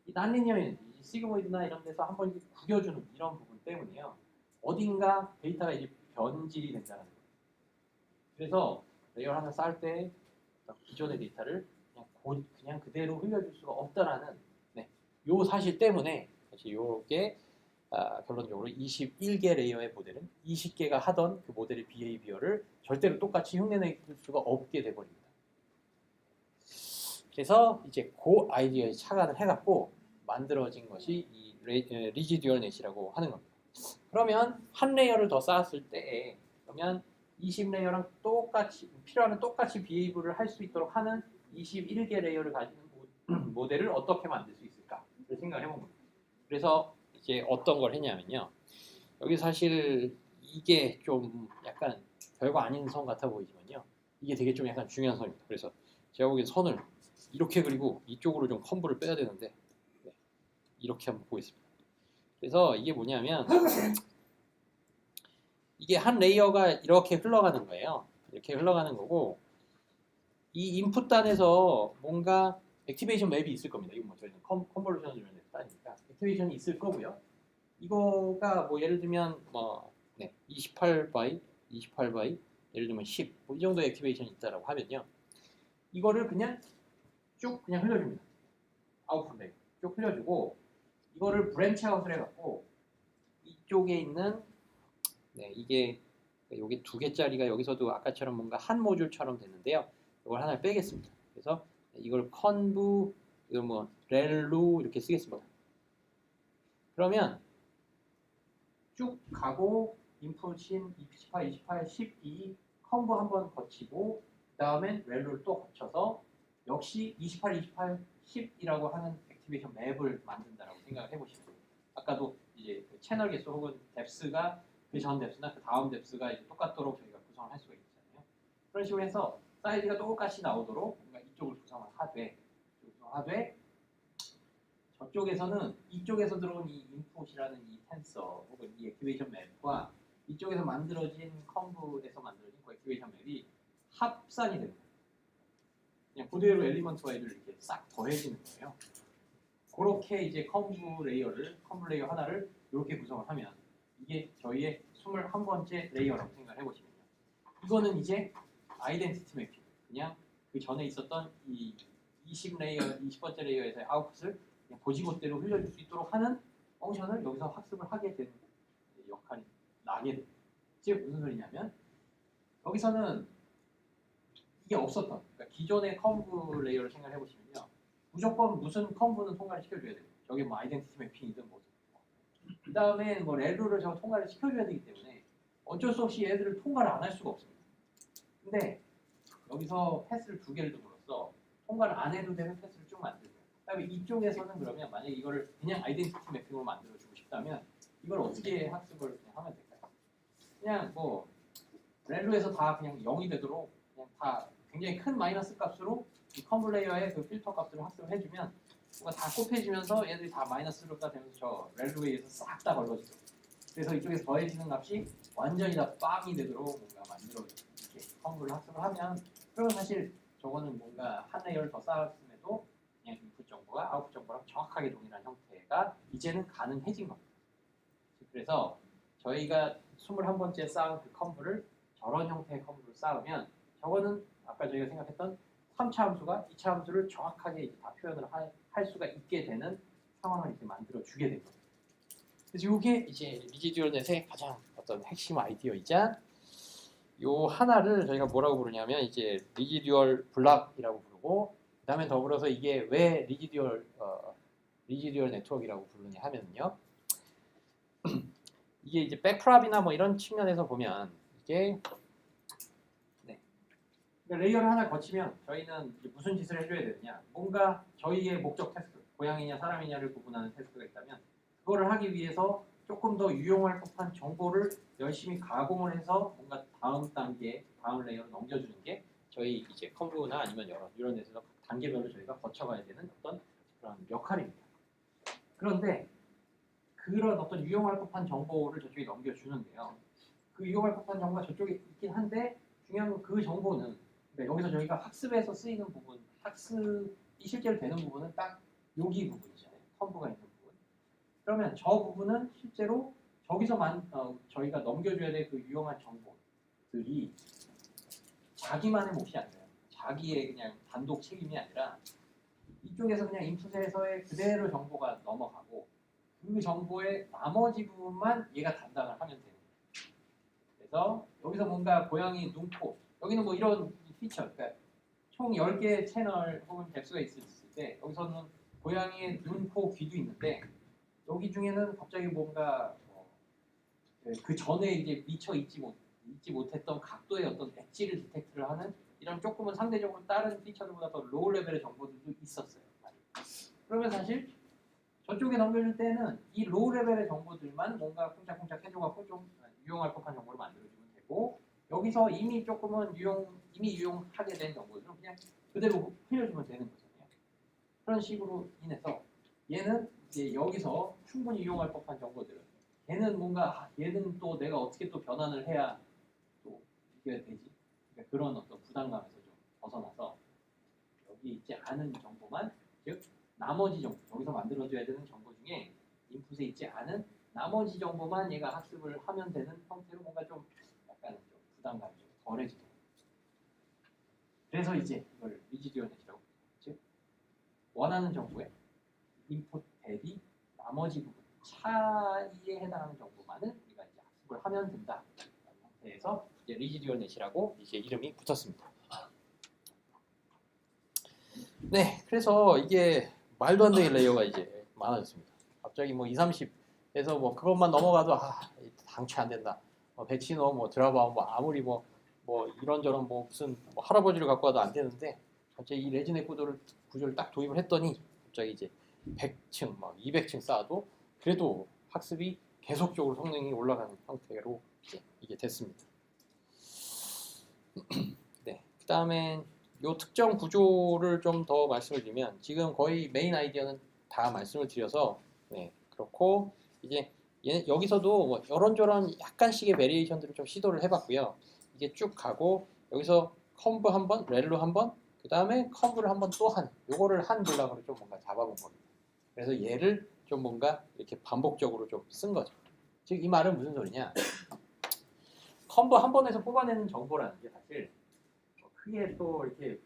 [SPEAKER 1] 이 난리니어인 시그모이드나 이런 데서 한번 이렇게 구겨주는 이런 부분 때문에요. 어딘가 데이터가 이제 변질이 된다는 거예요. 그래서 레이어 하나 쌓을 때 기존의 데이터를 그냥 그대로 흘려줄 수가 없다라는 요 사실 때문에 사실 요게 결론적으로 21개 레이어의 모델은 20개가 하던 그 모델의 비헤이비어를 절대로 똑같이 흉내낼 수가 없게 돼버립니다. 그래서 이제 그 아이디어에 착안을 해갖고 만들어진 것이 이 리지듀얼 넷이라고 하는 겁니다. 그러면 한 레이어를 더 쌓았을 때 그러면 20레이어랑 똑같이 필요하면 똑같이 비헤이브를 할 수 있도록 하는 21개 레이어를 가지는 모델을 어떻게 만들 수 있을까를 생각을 해본 겁니다. 그래서 이제 어떤 걸 했냐면요. 여기 사실 이게 좀 약간 별거 아닌 선 같아 보이지만요. 이게 되게 좀 약간 중요한 선입니다. 그래서 제가 보기엔 선을 이렇게 그리고 이쪽으로 좀 컴브를 빼야 되는데 이렇게 한번 보겠습니다. 그래서 이게 뭐냐면 이게 한 레이어가 이렇게 흘러가는 거예요. 이렇게 흘러가는 거고 이 인풋 단에서 뭔가 액티베이션 맵이 있을 겁니다. 이건 뭐 저희는 컨볼루션을 주면 따니까 액티베이션이 있을 거고요. 이거가 뭐 예를 들면 뭐 28바이 예를 들면 10 뭐 이 정도의 액티베이션이 있다라고 하면요. 이거를 그냥 쭉 그냥 흘려줍니다. 아웃풋 레이어 쭉 흘려주고 이거를 브랜치 아웃을 해갖고 이쪽에 있는 이게 여기 2개짜리가 여기서도 아까처럼 뭔가 한 모듈처럼 됐는데요. 이걸 하나 빼겠습니다. 그래서 이걸 컨브 이걸 뭐 렐루 이렇게 쓰겠습니다. 그러면 쭉 가고 인풋인 28, 12 컨브 한번 거치고 그 다음에 렐루를 또 거쳐서 역시 28, 10이라고 하는 액티베이션 맵을 만든다라고 생각을 해보시면 돼요. 아까도 이제 그 채널 개수 혹은 뎁스가 그 전 뎁스나 그 다음 뎁스가 이제 똑같도록 저희가 구성을 할 수가 있잖아요. 그런 식으로 해서 사이즈가 똑같이 나오도록 뭔가 이쪽을 구성을 하되 저쪽에서는 이쪽에서 들어온 이 인풋이라는 이 텐서 혹은 이 액티베이션 맵과 이쪽에서 만들어진 컨브에서 만들어진 그 액티베이션 맵이 합산이 됩니다. 그냥 그대로 엘리먼트 와이를 이렇게 싹 더해지는 거예요. 그렇게 이제 컨브 레이어 하나를 이렇게 구성을 하면 이게 저희의 21번째 레이어라고 생각을 해보시면요. 이거는 이제 아이덴티티 매핑, 그냥 그 전에 있었던 이 20번째 레이어에서의 아웃풋을 그냥 고지고대로 흘려줄 수 있도록 하는 펑션을 여기서 학습을 하게 되는 역할이 나게 됩니다. 즉 무슨 소리냐면 여기서는 이게 없었던, 그러니까 기존의 컨브 레이어를 생각해 보시면요, 무조건 무슨 컨브는 통과를 시켜줘야 돼요. 저게 뭐 아이덴티티 매핑이든 뭐든. 그 다음에 뭐 렐루를 저 통과를 시켜줘야 되기 때문에 어쩔 수 없이 얘들을 통과를 안 할 수가 없습니다. 근데 여기서 패스를 2개를 둠으로써 통과를 안 해도 되는 패스를 쭉 만들고요. 그다음에 이쪽에서는 그러면 만약에 이거를 그냥 아이덴티티 매핑으로 만들어주고 싶다면 이걸 어떻게 학습을 그냥 하면 될까요? 그냥 뭐 렐루에서 다 그냥 0이 되도록 그냥 다 굉장히 큰 마이너스 값으로 이 컨브 레이어의 그 필터 값들을 학습을 해주면 뭔가 다 곱해지면서 얘들이 다 마이너스로가 되면서 저 렐루에 의해서 싹 다 걸러지죠. 그래서 이쪽에서 더해지는 값이 완전히 다 빵이 되도록 뭔가 만들어 이렇게 컨브를 학습을 하면 그러면 사실 저거는 뭔가 한 레이어를 더 쌓았음에도 그냥 인풋 정보가 아웃풋 정보랑 정확하게 동일한 형태가 이제는 가능해진 겁니다. 그래서 저희가 21번째 쌓은 그 컨브를 저런 형태의 컨브를 쌓으면 저거는 아까 저희가 생각했던 3차 함수가 2차 함수를 정확하게 이제 다 표현을 할 수가 있게 되는 상황을 이렇게 만들어 주게 된 겁니다. 그래서 이게 이제 리지듀얼 넷의 가장 어떤 핵심 아이디어이자 요 하나를 저희가 뭐라고 부르냐면 이제 리지듀얼 블락이라고 부르고 그다음에 더불어서 이게 왜 리지듀얼 네트워크라고 부르냐 하면요. 이게 이제 백프랍이나 뭐 이런 측면에서 보면 이게 그러니까 레이어를 하나 거치면 저희는 이제 무슨 짓을 해줘야 되느냐, 뭔가 저희의 목적 테스트, 고양이냐 사람이냐를 구분하는 테스트가 있다면 그거를 하기 위해서 조금 더 유용할 법한 정보를 열심히 가공을 해서 뭔가 다음 단계, 다음 레이어로 넘겨주는 게 저희 이제 컴브나 아니면 여러 뉴런넷에서 단계별로 저희가 거쳐가야 되는 어떤 그런 역할입니다. 그런데 그런 어떤 유용할 법한 정보를 저쪽에 넘겨주는데요. 그 유용할 법한 정보가 저쪽에 있긴 한데 중요한 건 그 정보는 그러니까 여기서 저희가 학습에서 쓰이는 부분, 학습이 실제로 되는 부분은 딱 여기 부분이잖아요. 컴브가 있는 부분. 그러면 저 부분은 실제로 저기서만 저희가 넘겨줘야 될 그 유용한 정보들이 자기만의 몫이 아니라 자기의 그냥 단독 책임이 아니라 이쪽에서 그냥 인풋에서의 그대로 정보가 넘어가고 그 정보의 나머지 부분만 얘가 담당을 하면 되는 거예요. 그래서 여기서 뭔가 고양이 눈, 코 여기는 뭐 이런 피처 그러니까 총 10개의 채널 혹은 개수가 있을 때 여기서는 고양이의 눈, 코, 귀도 있는데 여기 중에는 갑자기 뭔가 그 전에 이제 미처 잊지 못했던 각도의 어떤 엣지를 디텍트를 하는 이런 조금은 상대적으로 다른 피처들보다 더 로우 레벨의 정보들도 있었어요. 그러면 사실 저쪽에 넘겨줄 때는 이 로우 레벨의 정보들만 뭔가 쿵짝쿵짝 해줘갖고 좀 유용할 법한 정보를 만들어주면 되고 여기서 이미 조금은 유용하게 된 정보들은 그냥 그대로 흘려주면 되는 거잖아요. 그런 식으로 인해서 얘는 이제 여기서 충분히 이용할 법한 정보들은 얘는 뭔가 얘는 또 내가 어떻게 또 변환을 해야 또 이게 되지? 그러니까 그런 어떤 부담감에서 좀 벗어나서 여기 있지 않은 정보만 즉 나머지 정보 여기서 만들어줘야 되는 정보 중에 인풋에 있지 않은 나머지 정보만 얘가 학습을 하면 되는 형태로 뭔가 좀 약간 좀 부담감이 좀 덜해지고 그래서 이제 이걸 리지듀얼 넷이라고 즉 원하는 정보에 인풋 대비 나머지 부분 차이에 해당하는 정보만은 우리가 이제 학습을 하면 된다. 라는 형태에서 이제 리지듀얼 넷이라고 이제 이름이 붙었습니다. 네, 그래서 이게 말도 안 되는 레이어가 이제 많아졌습니다. 갑자기 뭐 2, 30에서 뭐 그것만 넘어가도 당최 안 된다. 배치노, 뭐 드라바, 뭐 아무리 뭐 이런저런 뭐 무슨 뭐 할아버지를 갖고 와도 안 되는데 갑자기 이 레지넷 구조를 딱 도입을 했더니 갑자기 이제 100층, 막 200층 쌓아도 그래도 학습이 계속적으로 성능이 올라가는 형태로 이게 됐습니다. 네, 그 다음에 요 특정 구조를 좀 더 말씀을 드리면 지금 거의 메인 아이디어는 다 말씀을 드려서 네, 그렇고 이제 여기서도 뭐 이런저런 약간씩의 베리에이션들을 좀 시도를 해봤고요. 이게 쭉 가고 여기서 컴브 한 번, 렐로 한 번, 그 다음에 컴브를 한 번 또 요거를 한 블락으로 좀 뭔가 잡아본 겁니다. 그래서 얘를 좀 뭔가 이렇게 반복적으로 좀 쓴 거죠. 즉 이 말은 무슨 소리냐? 컴브 한 번에서 뽑아내는 정보라는 게 사실 크게 또 이렇게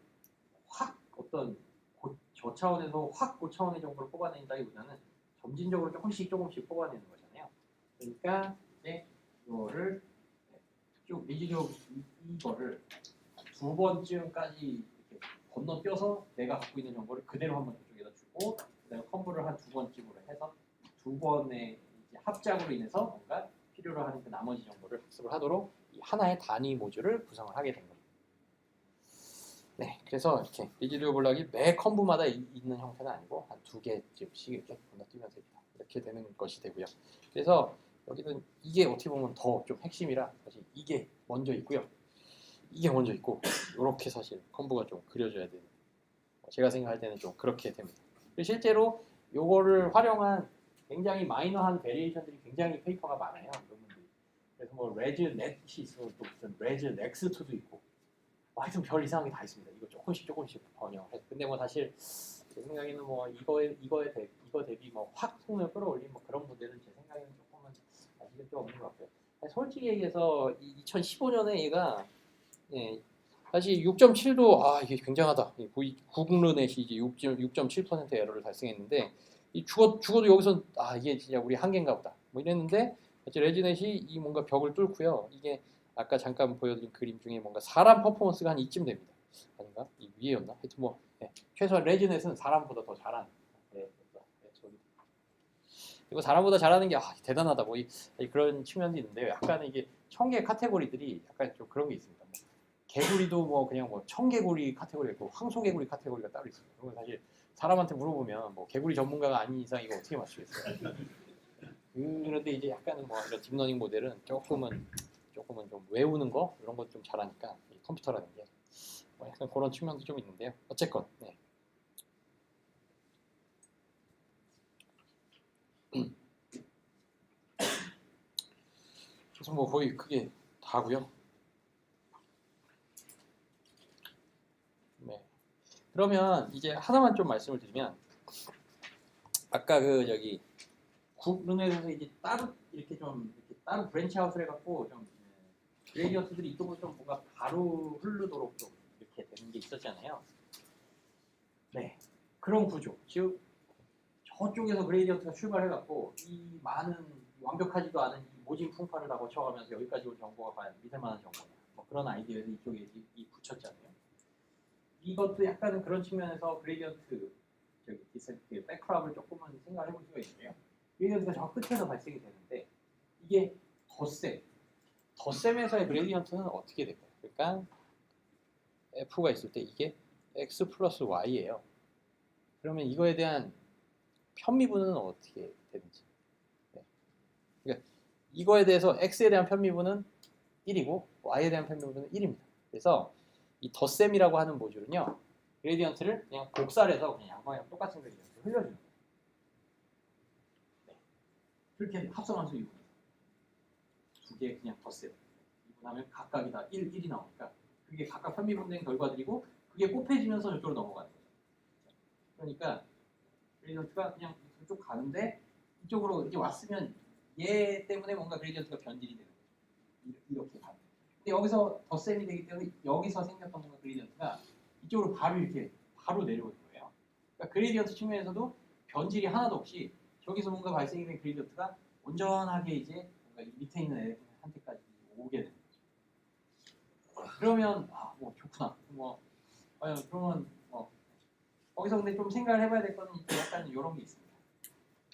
[SPEAKER 1] 확 어떤 저차원에서 확 고차원의 정보를 뽑아낸다기보다는 점진적으로 조금씩 뽑아내는 거잖아요. 그러니까 이제 이거를 쭉 리지듀얼 이거를 두 번쯤까지 이렇게 건너뛰어서 내가 갖고 있는 정보를 그대로 한번 저쪽에다 주고 그다음에 컴브를 한 두 번쯤으로 해서 두 번의 이제 합작으로 인해서 뭔가 필요로 하는 그 나머지 정보를 학습을 하도록 이 하나의 단위 모듈을 구성을 하게 된 겁니다. 네, 그래서 이렇게 리지듀얼 블락이 매 컴브마다 있는 형태는 아니고 한 두 개쯤씩 이렇게 건너뛰면서 이렇게 되는 것이 되고요. 그래서 여기는 이게 어떻게 보면 더 좀 핵심이라 사실 이게 먼저 있고요. 이게 먼저 있고 이렇게 사실 컴브가 좀 그려져야 되는 제가 생각할 때는 좀 그렇게 됩니다. 실제로 요거를 활용한 굉장히 마이너한 베리에이션들이 굉장히 페이퍼가 많아요. 논문들이. 그래서 뭐 레즈 넷이 있으면 또 무슨 레즈 넥스트도 있고 하여튼 별 이상한 게 다 있습니다. 이거 조금씩 번역을 해. 근데 뭐 사실 제 생각에는 뭐 이거 대비 뭐 확 성능을 끌어올린 뭐 그런 분들은 제 생각에는 조금은 아직은 좀 없는 것 같고요. 솔직히 얘기해서 2015년에 얘가 사실 6.7도 이게 굉장하다. 구글넷이 이제 6.7% 에러를 달성했는데 죽어도 여기서 이게 진짜 우리 한계인가 보다. 뭐 이랬는데 레지넷이 이 뭔가 벽을 뚫고요. 이게 아까 잠깐 보여드린 그림 중에 뭔가 사람 퍼포먼스가 한 이쯤 됩니다. 아닌가? 이 위에였나? 하여튼 뭐 최소한 레지넷은 사람보다 더 잘하는. 그리고 사람보다 잘하는 게 대단하다. 뭐 그런 측면도 있는데요. 약간 이게 청개 카테고리들이 약간 좀 그런 게 있습니다. 뭐 개구리도 뭐 그냥 뭐 청개구리 카테고리가 있고 황소개구리 카테고리가 따로 있어요. 그건 사실 사람한테 물어보면 뭐 개구리 전문가가 아닌 이상 이거 어떻게 맞추겠어요? 그런데 이제 약간은 뭐 이런 딥러닝 모델은 조금은 좀 외우는 거 이런 것 좀 잘하니까 이 컴퓨터라는 게 뭐 약간 그런 측면도 좀 있는데요. 어쨌건 네. 그래서 뭐 거의 그게 다고요. 네. 그러면 이제 하나만 좀 말씀을 드리면 아까 그 저기 국론에서 이제 따로 이렇게 좀 이렇게 따로 브랜치아웃을 해갖고 좀 그레디언트들이 이쪽으로 좀 뭔가 바로 흐르도록 좀 이렇게 되는 게 있었잖아요. 네, 그런 구조. 즉 저쪽에서 그레디언트가 출발해갖고 이 많은 완벽하지도 않은 이 모진 풍파를 다 거쳐가면서 여기까지 온 정보가 과연 믿을만한 정보냐. 뭐 그런 아이디어에서 이쪽에 붙였잖아요. 이것도 약간은 그런 측면에서 그레디언트 저기 디센트 백크랍을 조금은 생각해 볼 수가 있는데요. 그레디언트가 저 끝에서 발생이 되는데 이게 덧셈에서의 그레디언트는 어떻게 될까요? 그러니까 f가 있을 때 이게 x 플러스 y예요. 그러면 이거에 대한 편미분은 어떻게 되는지. 네. 그러니까 이거에 대해서 x에 대한 편미분은 1이고 y에 대한 편미분은 1입니다. 그래서 이 덧셈이라고 하는 모듈은요. 그레디언트를 그냥 복사해서 그냥 양방향 똑같은 그레디언트를 흘려주는 거예요. 네. 그렇게 합성함수 이분해서 두 개 그냥 덧셈 이분하면 각각이 다 1이 나오니까 그게 각각 편미분된 결과들이고 그게 곱해지면서 이쪽으로 넘어가는 거죠. 그러니까 그레디언트가 그냥 이쪽 가는데 이쪽으로 이렇게 왔으면 얘 때문에 뭔가 그레디언트가 변질이 되는 거죠. 이렇게 가는. 근데 여기서 덧셈이 되기 때문에 여기서 생겼던 뭔가 그레디언트가 이쪽으로 바로 내려오는 거예요. 그러니까 그레디언트 측면에서도 변질이 하나도 없이 저기서 뭔가 발생이 된 그레디언트가 온전하게 이제 뭔가 이 밑에 있는 애한테까지 오게 되는 거죠. 그러면 뭐 좋구나. 뭐 그러면 거기서 근데 좀 생각을 해봐야 될 거는 약간 이런 게 있습니다.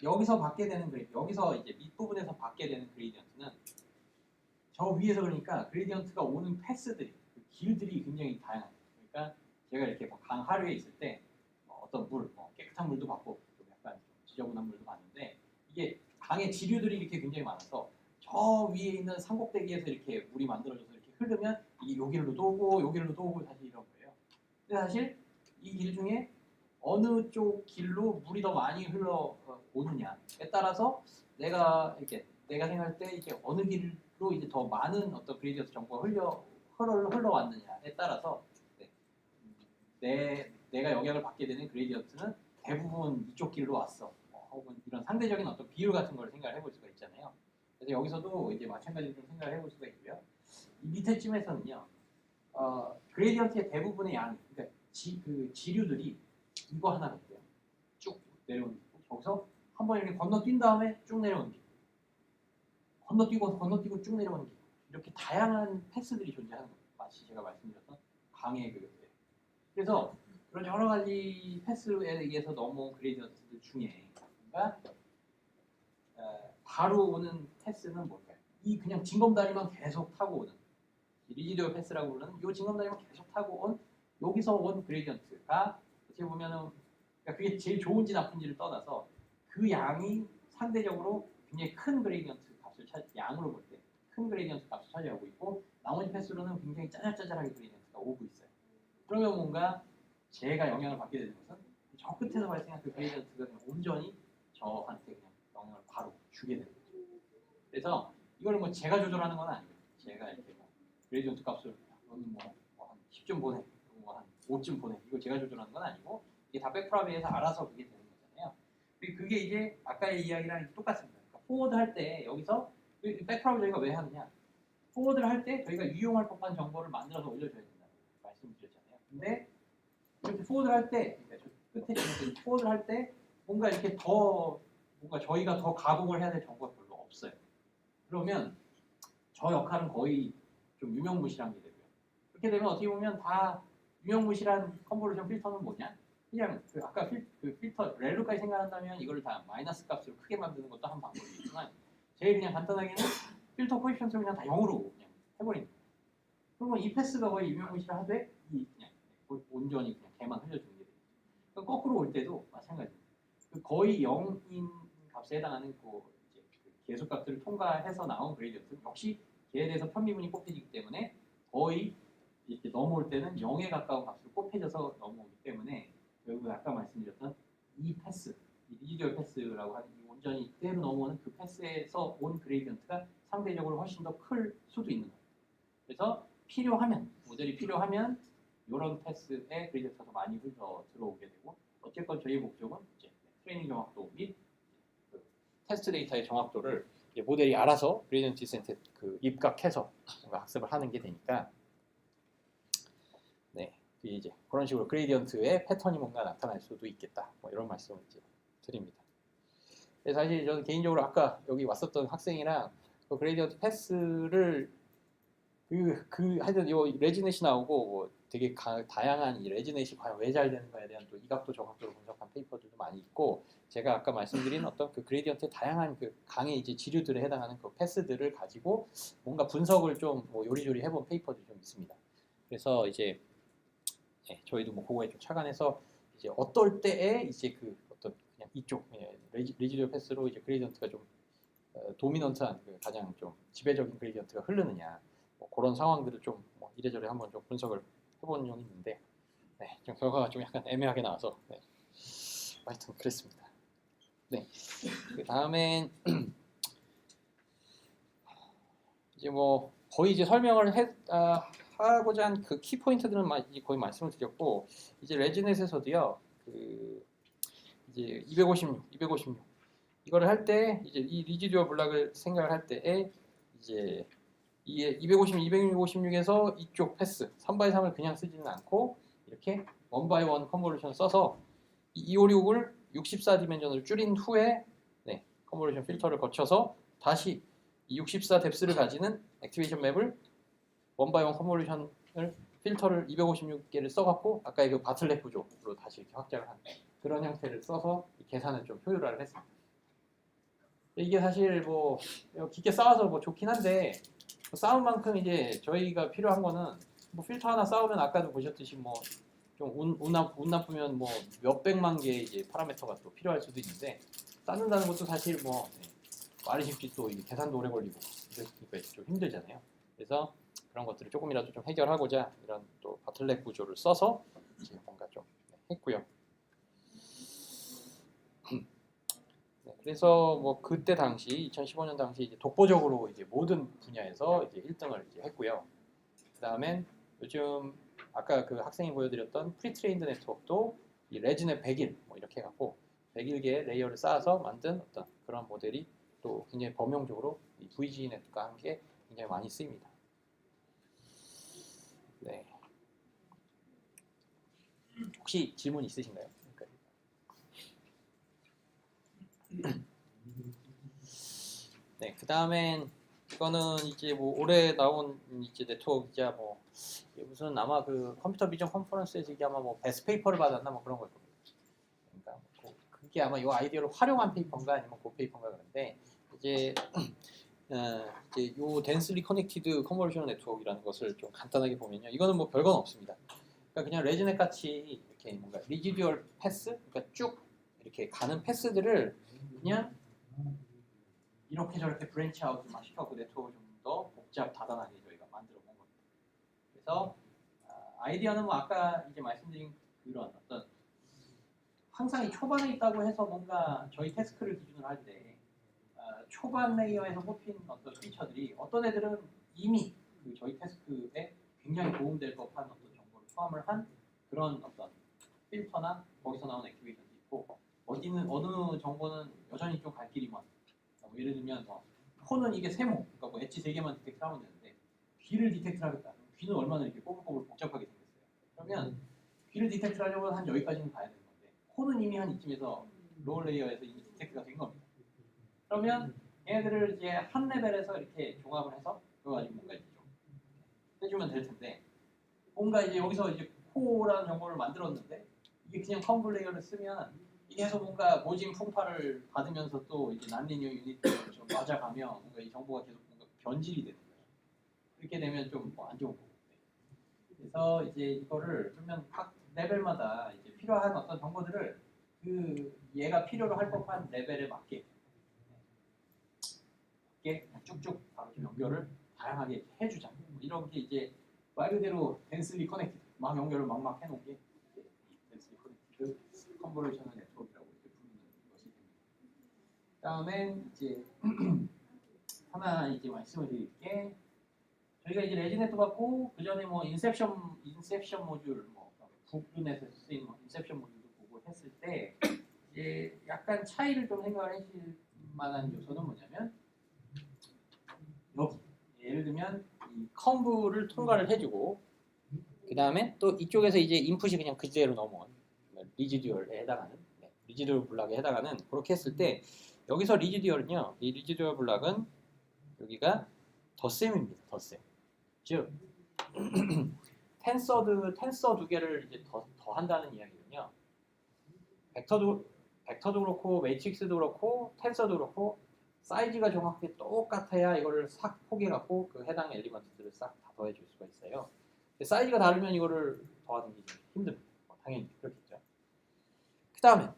[SPEAKER 1] 여기서 받게 되는 여기서 이제 밑부분에서 받게 되는 그레디언트는 저 위에서 그러니까 그레디언트가 오는 패스들이 그 길들이 굉장히 다양해요. 그러니까 제가 이렇게 강 하류에 있을 때 어떤 물, 깨끗한 물도 받고 좀 약간 지저분한 물도 받는데 이게 강의 지류들이 이렇게 굉장히 많아서 저 위에 있는 산꼭대기에서 이렇게 물이 만들어져서 이렇게 흐르면 이게 요 길로도 오고 요 길로도 오고 사실 이런 거예요. 근데 사실 이 길 중에 어느 쪽 길로 물이 더 많이 흘러오느냐에 따라서 내가 생각할 때 이게 어느 길로 이제 더 많은 어떤 그레디언트 정보가 흘러왔느냐에 따라서 내가 영향을 받게 되는 그레디언트는 대부분 이쪽 길로 왔어. 혹은 이런 상대적인 어떤 비율 같은 걸 생각을 해볼 수가 있잖아요. 그래서 여기서도 이제 마찬가지로 좀 생각을 해볼 수가 있고요. 이 밑에쯤에서는요, 그레디언트의 대부분의 양, 그러니까 지류들이 이거 하나가 있고요. 쭉 내려오는 길. 거기서 한번 이렇게 건너뛴 다음에 쭉 내려오는 길. 건너뛰고 쭉 내려오는 길. 이렇게 다양한 패스들이 존재하는 거예요. 마치 제가 말씀드렸던 강의 그래서 그런 여러 가지 패스에 의해서 넘어온 그레디언트들 중에 그러니까 바로 오는 패스는 뭘까요? 이 그냥 징검다리만 계속 타고 오는 리지디오 패스라고 부르는 이 징검다리만 계속 타고 온 여기서 온 그레디언트가 어떻게 보면은 그러니까 그게 제일 좋은지 나쁜지를 떠나서 그 양이 상대적으로 굉장히 큰 그레디언트 값을 양으로 볼 때 큰 그레디언트 값을 차지하고 있고 나머지 패스로는 굉장히 짜잘짜잘하게 그레디언트가 오고 있어요. 그러면 뭔가 제가 영향을 받게 되는 것은 저 끝에서 발생한 그 그레디언트가 그냥 온전히 저한테 그냥 영향을 바로 주게 되는 거죠. 그래서 이걸 뭐 제가 조절하는 건 아니에요. 제가 이렇게 뭐 그레디언트 값을 너는 한 10점 보내, 한 5점 보내. 이거 제가 조절하는 건 아니고 이게 다 백프라비에서 알아서 그게 되는 거잖아요. 그게 이제 아까의 이야기랑 똑같습니다. 그러니까 포워드 할 때 여기서 백프라비 저희가 왜 하느냐? 포워드를 할 때 저희가 유용할 법한 정보를 만들어서 올려줘야 된다고 말씀드렸잖아요. 근데 이렇게 포워드를 할 때, 그러니까 저 끝에 있는 포워드를 할 때 뭔가 이렇게 뭔가 저희가 더 가공을 해야 될 정보가 별로 없어요. 그러면 저 역할은 거의 좀 유명무실한 게 되고요. 그렇게 되면 어떻게 보면 다 유명무실한 컨볼루션 필터는 뭐냐? 그냥 아까 필터 렐루까지 생각한다면 이걸 다 마이너스 값으로 크게 만드는 것도 한 방법이지만 제일 그냥 간단하게는 필터 코에피션트를 그냥 다 0으로 그냥 해버리는 거예요. 그러면 이 패스가 거의 유명무실하되 그냥 온전히 그냥 걔만 흘려주는 게 돼요. 그러니까 거꾸로 올 때도 마찬가지입니다. 거의 0인 값에 해당하는 이제 계수값들을 통과해서 나온 그레디언트 역시 걔에 대해서 편미분이 곱해지기 때문에 거의 이렇게 넘어올 때는 0에 가까운 값으로 곱해져서 넘어오기 때문에 결국 아까 말씀드렸던 이 패스, 이 리지듀얼 패스라고 하는 이 온전히 그대로 넘어오는 그 패스에서 온 그레디언트가 상대적으로 훨씬 더 클 수도 있는 거예요. 그래서 필요하면 모델이 필요하면 이런 패스에 그레디언트가 더 많이 흘러 들어오게 되고 어쨌건 저희 목적은 이제 트레이닝 정확도 및 그 테스트 데이터의 정확도를 이제 모델이 알아서 그레디언트 디센트 그 입각해서 뭔가 학습을 하는 게 되니까 네 이제 그런 식으로 그레디언트의 패턴이 뭔가 나타날 수도 있겠다 뭐 이런 말씀을 이제 드립니다. 사실 저는 개인적으로 아까 여기 왔었던 학생이랑 그 그레디언트 패스를 하여튼 요 레지넷이 나오고 뭐 되게 다양한 이 레지넷이 과연 왜 잘 되는가에 대한 또 이각도 정확도를 분석한 페이퍼들도 많이 있고 제가 아까 말씀드린 어떤 그 그레디언트의 다양한 그 강의 이제 지류들에 해당하는 그 패스들을 가지고 뭔가 분석을 좀 뭐 요리조리 해본 페이퍼들이 좀 있습니다. 그래서 이제 저희도 뭐 그거에 좀 착안해서 이제 어떨 때에 이제 그 어떤 그냥 이쪽 레지듀얼 패스로 이제 그레디언트가 좀 도미넌트한 그 가장 좀 지배적인 그레디언트가 흐르느냐 뭐 그런 상황들을 좀뭐 이래저래 한번 좀 분석을 해본 적이 있는데 네, 좀 결과가 좀 약간 애매하게 나와서 네. 하여튼 그랬습니다. 네, 그 다음엔 이제 뭐 거의 이제 설명을 하고자 한 그 키포인트들은 거의 말씀을 드렸고 이제 레지넷에서도요 그 이제 256 이거를 할 때 이제 이 리지듀얼 블락을 생각을 할 때에 이제 이 256, 256에서 이쪽 패스 3x3을 그냥 쓰지는 않고 이렇게 1x1 컨볼루션 써서 이 256을 64 디멘전으로 줄인 후에 네, 컨볼루션 필터를 거쳐서 다시 이 64 뎁스를 가지는 액티베이션 맵을 1x1 컨볼루션을 필터를 256개를 써갖고 아까 그 바틀렛 구조로 다시 이렇게 확장을 한 그런 형태를 써서 계산을 좀 효율화를 했습니다. 이게 사실 뭐 깊게 쌓아서 뭐 좋긴 한데 쌓은 만큼 이제 저희가 필요한 거는 뭐 필터 하나 쌓으면 아까도 보셨듯이 뭐 좀 운 나쁘면 뭐 몇백만 개의 이제 파라미터가 또 필요할 수도 있는데 쌓는다는 것도 사실 뭐 말이 쉽지 또 이게 계산도 오래 걸리고 이러니까 좀 힘들잖아요. 그래서 그런 것들을 조금이라도 좀 해결하고자 이런 또 바틀렛 구조를 써서 이제 뭔가 좀 했고요. 네, 그래서 뭐 그때 당시 2015년 당시 이제 독보적으로 이제 모든 분야에서 이제 1등을 이제 했고요. 그다음엔 요즘 아까 그 학생이 보여드렸던 프리트레인드 네트워크도 이 레지넷 100일 뭐 이렇게 해갖고 101개의 레이어를 쌓아서 만든 어떤 그런 모델이 또 굉장히 범용적으로 이 VGNet과 함께 굉장히 많이 쓰입니다. 네. 혹시 질문 있으신가요? 네, 그 다음엔 이거는 이제 뭐 올해 나온 이제 네트워크이자 뭐 무슨 아마 그 컴퓨터 비전 컨퍼런스에서 이게 아마 뭐 베스트 페이퍼를 받았나 뭐 그런 걸 겁니다. 그러니까 그게 아마 이 아이디어를 활용한 페이퍼인가 아니면 그 페이퍼인가 그런데 이제 이제 요 덴슬리 커넥티드 컨버전 네트워크라는 것을 좀 간단하게 보면요, 이거는 뭐 별건 없습니다. 그러니까 그냥 레지넷 같이 이렇게 뭔가 리지듀얼 패스, 그러니까 쭉 이렇게 가는 패스들을 그냥 이렇게 저렇게 브랜치 아웃을 막 시켜갖고 네트워크를 좀 더 복잡 다단하게 저희가 만들어 본 겁니다. 그래서 아이디어는 뭐 아까 이제 말씀드린 그런 어떤 항상 이 초반에 있다고 해서 뭔가 저희 태스크를 기준으로 할 때 초반 레이어에서 뽑힌 어떤 피처들이 어떤 애들은 이미 그 저희 태스크에 굉장히 도움될 법한 어떤 정보를 포함을 한 그런 어떤 필터나 거기서 나온 액티베이션도 있고 어느 정보는 여전히 좀 갈 길이 먼 뭐 예를 들면 폰은 이게 세모, 그러니까 뭐 엣지 3개만 디텍트를 하면 되는데 귀를 디텍트를 하겠다. 귀는 얼마나 이렇게 꼬불꼬불 복잡하게 생겼어요. 그러면 귀를 디텍트를 하려면 한 여기까지는 가야 되는 건데 폰은 이미 한 이쯤에서 로우 레이어에서 이미 디텍트가 된 겁니다. 그러면 얘네들을 이제 한 레벨에서 이렇게 종합을 해서 그거 가지고 뭔가 이제 좀 해주면 될 텐데 뭔가 이제 여기서 이제 코어라는 정보를 만들었는데 이게 그냥 컴블 레이어를 쓰면 이게 해서 뭔가 모진 풍파를 받으면서 또 이제 난리니어 유닛을 좀 맞아가며 뭔가 이 정보가 계속 뭔가 변질이 되는 거예요. 그렇게 되면 좀 안 좋은 거고. 그래서 이제 이거를 그러면 각 레벨마다 이제 필요한 어떤 정보들을 그 얘가 필요로 할 법한 레벨에 맞게 있게 그냥 쭉쭉 바로 좀 연결을 다양하게 해주자. 뭐 이런 게 이제 말 그대로 덴슬리 커넥티드 막 연결을 막막 해놓은 게 덴슬리 커넥티드 컨볼루셔널 네트워크라고 이렇게 부르는 것이 됩니다. 다음에 이제 하나 이제 말씀을 드릴게. 저희가 이제 레지넷도 받고 그 전에 뭐 인셉션 모듈 뭐 북두넷에서 쓰인 뭐 인셉션 모듈도 보고 했을 때 이제 약간 차이를 좀 생각을 하실 만한 요소는 뭐냐면 여기 예를 들면 이 컨브를 통과를 해주고 그 다음에 또 이쪽에서 이제 인풋이 그냥 그대로 넘어온 리지듀얼에 해당하는 리지듀얼 블락에 해당하는 그렇게 했을 때 여기서 리지듀얼은요 이 리지듀얼 블락은 여기가 덧셈입니다. 덧셈. 즉 텐서 두 개를 이제 더 한다는 이야기는요. 벡터도 그렇고 매트릭스도 그렇고 텐서도 그렇고 사이즈가 정확히 똑같아야 이거를 싹 포개해 갖고 그 해당 엘리먼트들을 싹 다 더해 줄 수가 있어요. 근데 사이즈가 다르면 이거를 더하는 게 좀 힘듭니다. 당연히 그렇겠죠. 그다음에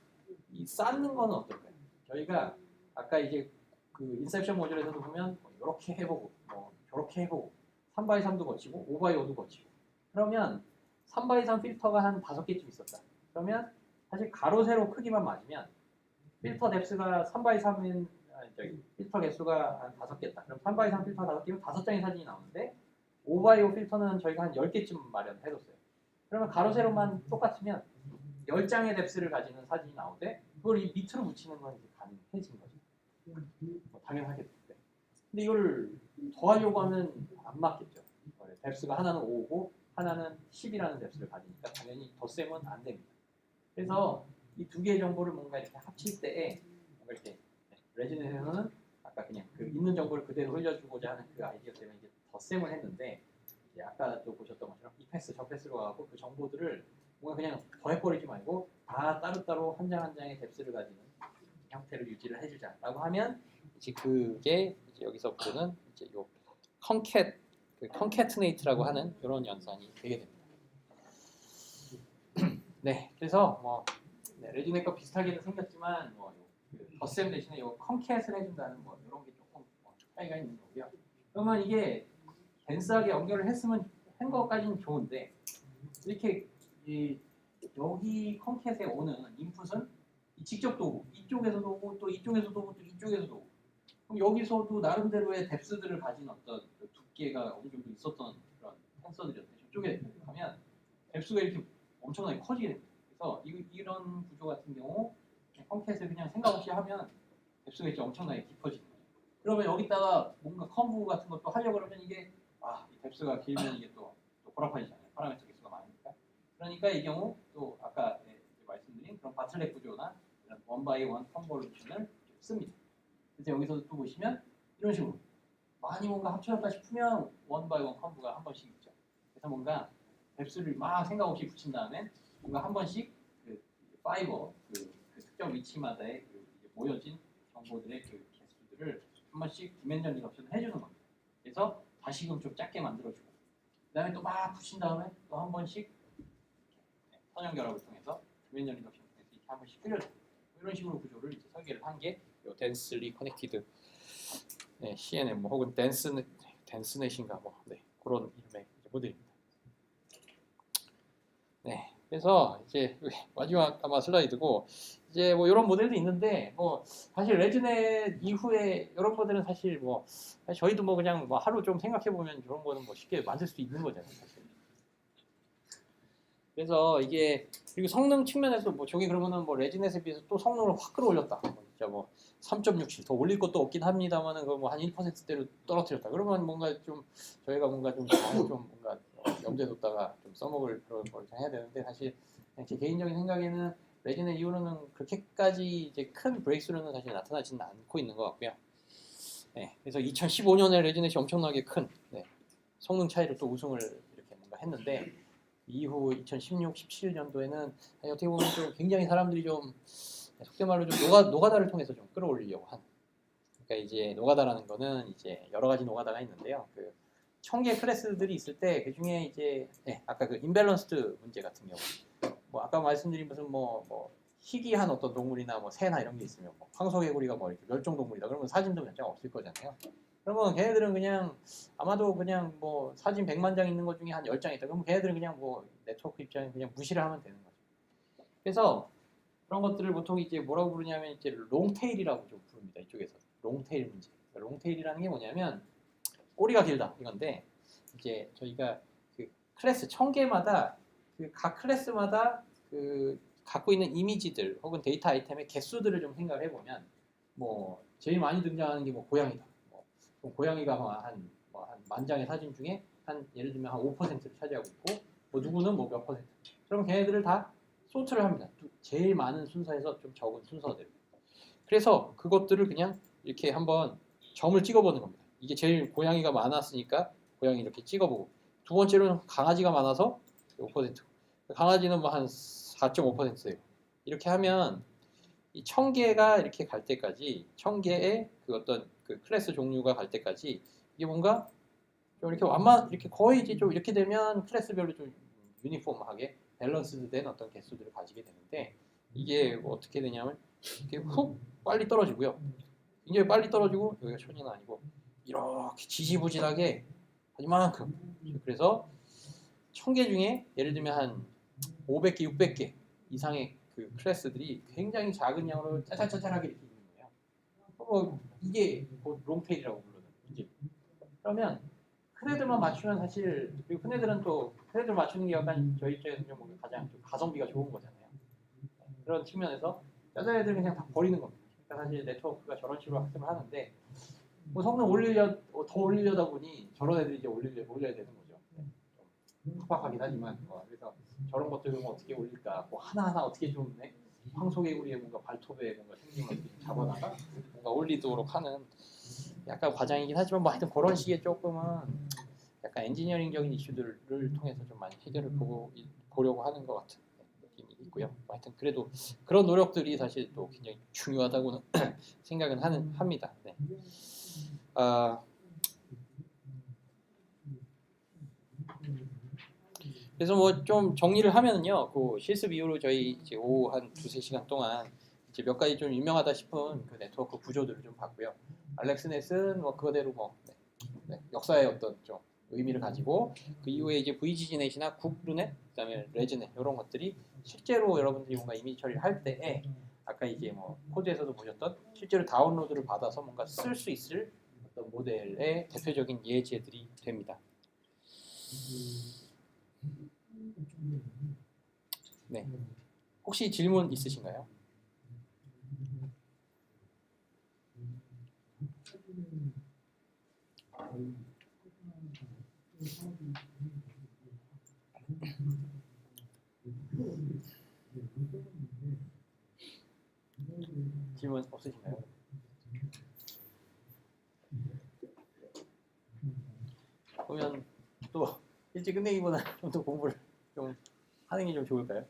[SPEAKER 1] 이 쌓는 거는 어떨까요? 저희가 아까 이제 그 인셉션 모듈에서도 보면 뭐 이렇게 해보고 뭐 저렇게 해보고 3x3도 거치고 5x5도 거치고 그러면 3x3 필터가 한 5개쯤 있었다. 그러면 사실 가로 세로 크기만 맞으면 필터 뎁스가 3x3인 필터 개수가 한 5개다. 그럼 3x3 필터 5개면 5장의 사진이 나오는데 5x5 필터는 저희가 한 10개쯤 마련해뒀어요. 그러면 가로 세로만 똑같으면 10장의 뎁스를 가지는 사진이 나오는데 그걸 이 밑으로 붙이는 건 이제 가능해진 거죠. 뭐 당연하겠죠. 근데 이걸 더하려고 하면 안 맞겠죠. 뎁스가 하나는 5고 하나는 10이라는 뎁스를 가지니까 당연히 덧셈은 안 됩니다. 그래서 이 두 개의 정보를 뭔가 이렇게 합칠 때에 뭔가 이렇게 레지넷에서는 아까 그냥 그 있는 정보를 그대로 흘려주고자 하는 그 아이디어 때문에 이제 덧셈을 했는데 이제 아까도 보셨던 것처럼 이 패스 저 패스로 가고 그 정보들을 뭔가 그냥 더해버리지 말고 다 따로따로 한 장 한 장의 뎁스를 가지는 형태를 유지를 해주자라고 하면 이제 그게 이제 여기서 보는 이제 요 컨캐트네이트라고 하는 이런 연산이 되게 됩니다. 네, 그래서 뭐 레지넷과 비슷하게는 생겼지만 뭐 덧셈 대신에 요 컨캣을 해준다는 뭐 이런 게 조금 차이가 있는 거고요. 그러면 이게 덴스하게 연결을 했으면 한 것까지는 좋은데 이렇게 여기 컨캣에 오는 인풋은 직접도 오고 이쪽에서도 오고 또 이쪽에서도 오고 또 이쪽에서도 오고 그럼 여기서도 나름대로의 뎁스들을 가진 어떤 두께가 어느 정도 있었던 그런 텐서들이었는데 저쪽에 가면 뎁스가 이렇게 엄청나게 커지게 됩니다. 그래서 이런 구조 같은 경우 컨캣을 그냥 생각 없이 하면 뎁스가 이제 엄청나게 깊어지는 거예요. 그러면 여기다가 뭔가 컨브 같은 것도 하려고 그러면 이게 이 뎁스가 길면 이게 또 고라파지잖아요. 파라미터 개수가 많으니까. 그러니까 이 경우 또 아까 말씀드린 그런 바틀렛 구조나 이런 원바이원 컨볼루션을 씁니다. 그래서 여기서도 또 보시면 이런 식으로 많이 뭔가 합쳐졌다 싶으면 원바이원 컨브가 한 번씩 있죠. 그래서 뭔가 뎁스를 막 생각 없이 붙인 다음에 뭔가 한 번씩 그 파이버 그 특정 위치마다의 그 모여진 정보들의 그 개수들을 한 번씩 디멘전 리덕션을 해주는 겁니다. 그래서 다시금 좀 작게 만들어주고 그 다음에 또 막 붙인 다음에 또 한 번씩 선형 결합을 통해서 디멘전 리덕션을 통해서 이렇게 한 번씩 끌려주고 이런 식으로 구조를 이제 설계를 한 게 덴스리 커넥티드 CNN 뭐 혹은 덴스넷인가 뭐 그런 이름의 모델입니다. 네, 그래서 이제 마지막 아마 슬라이드고 이제 뭐 이런 모델도 있는데 뭐 사실 레지넷 이후에 이런 모델은 사실 뭐 저희도 뭐 그냥 뭐 하루 좀 생각해 보면 이런 거는 뭐 쉽게 만들 수 있는 거잖아요. 사실. 그래서 이게 그리고 성능 측면에서 뭐 저기 그러면은 뭐 레지넷에 비해서 또 성능을 확 끌어올렸다. 진짜 뭐 3.67 더 올릴 것도 없긴 합니다만은 그 뭐 한 1%대로 떨어뜨렸다. 그러면 뭔가 좀 저희가 뭔가 좀 뭔가 염두에 뒀다가 좀 써먹을 그런 걸 해야 되는데 사실 제 개인적인 생각에는 레지넷 이후로는 그렇게까지 이제 큰 브레이크스루는 사실 나타나지는 않고 있는 것 같고요. 네, 그래서 2015년에 레지넷이 엄청나게 큰 성능 차이로 또 우승을 이렇게 뭔가 했는데 이후 2016, 17년도에는 어떻게 보면 좀 굉장히 사람들이 좀 속된 말로 좀 노가다를 통해서 좀 끌어올리려고 하는. 그러니까 이제 노가다라는 거는 이제 여러 가지 노가다가 있는데요. 그 1000개의 클래스들이 있을 때 그 중에 이제 아까 그 임밸런스드 문제 같은 경우 뭐 아까 말씀드린 무슨 뭐 희귀한 어떤 동물이나 뭐 새나 이런 게 있으면 뭐 황소개구리가 뭐 이렇게 멸종동물이다 그러면 사진도 몇 장 없을 거잖아요. 그러면 걔네들은 그냥 아마도 그냥 뭐 사진 100만 장 있는 것 중에 한 10장 있다. 그러면 걔네들은 그냥 뭐 네트워크 입장에 그냥 무시를 하면 되는 거죠. 그래서 그런 것들을 보통 이제 뭐라고 부르냐면 이제 롱테일이라고 좀 부릅니다. 이쪽에서 롱테일 문제. 롱테일이라는 게 뭐냐면 꼬리가 길다 이건데 이제 저희가 그 클래스 1000개마다 그 각 클래스마다 그 갖고 있는 이미지들 혹은 데이터 아이템의 개수들을 좀 생각을 해보면 뭐 제일 많이 등장하는 게 뭐 고양이다. 뭐 그럼 고양이가 한 만 장의 사진 중에 한 예를 들면 한 5%를 차지하고 있고 뭐 누구는 뭐 몇 퍼센트. 그럼 걔네들을 다 소트를 합니다. 제일 많은 순서에서 좀 적은 순서들. 그래서 그것들을 그냥 이렇게 한번 점을 찍어보는 겁니다. 이게 제일 고양이가 많았으니까 고양이 이렇게 찍어보고 두 번째로는 강아지가 많아서 5%. 강아지는 뭐 한 4.5%예요. 이렇게 하면 이 1000개가 이렇게 갈 때까지 1000개의 그 어떤 그 클래스 종류가 갈 때까지 이게 뭔가 좀 이렇게 이렇게 거의 이제 좀 이렇게 되면 클래스별로 좀 유니폼하게 밸런스드 된 어떤 개수들을 가지게 되는데 이게 뭐 어떻게 되냐면 이렇게 훅 빨리 떨어지고요. 굉장히 빨리 떨어지고 여기가 천이는 아니고 이렇게 지지부진하게 이만큼. 그래서 1000개 중에 예를 들면 한 500개, 600개 이상의 그 클래스들이 굉장히 작은 양으로 짜잘짜잘하게 이렇게 있는 거예요. 이게 롱테일이라고 부르는 문제. 그러면 큰 애들만 맞추면 사실 그리고 큰 애들은 또 큰 애들 맞추는 게 약간 저희 입장에서는 뭐 가장 좀 가성비가 좋은 거잖아요. 그런 측면에서 여자 애들 그냥 다 버리는 겁니다. 그러니까 사실 네트워크가 저런 식으로 학습을 하는데 뭐 성능 더 올리려다 보니 저런 애들이 이제 올려야 되는 거죠. 좀 팍팍하긴 하지만 그래서 저런 것들을 뭐 어떻게 올릴까 뭐 하나하나 어떻게 좀 황소개구리의 뭔가 발톱에 뭔가 생긴 것들 잡아다가 뭔가 올리도록 하는 약간 과장이긴 하지만 뭐 하여튼 그런 식의 조금은 약간 엔지니어링적인 이슈들을 통해서 좀 많이 해결을 보려고 하는 것 같은 느낌이 있고요. 뭐 하여튼 그래도 그런 노력들이 사실 또 굉장히 중요하다고는 생각은 합니다. 네. 그래서 뭐 좀 정리를 하면은요, 그 실습 이후로 저희 이제 오후 한 2-3시간 동안 이제 몇 가지 좀 유명하다 싶은 그 네트워크 구조들을 좀 봤고요. 알렉스넷은 뭐 그거대로 뭐 역사의 어떤 좀 의미를 가지고 그 이후에 이제 VGG넷이나 국루넷, 그다음에 레즈넷 이런 것들이 실제로 여러분들이 뭔가 이미지 처리를 할 때에 아까 이제 뭐 코드에서도 보셨던 실제로 다운로드를 받아서 뭔가 쓸 수 있을 어떤 모델의 대표적인 예제들이 됩니다. 네. 혹시 질문 있으신가요? 질문 없으신가요? 그러면 또 일찍 끝내기보다 좀 더 공부를 좀 하는 게 좀 좋을까요?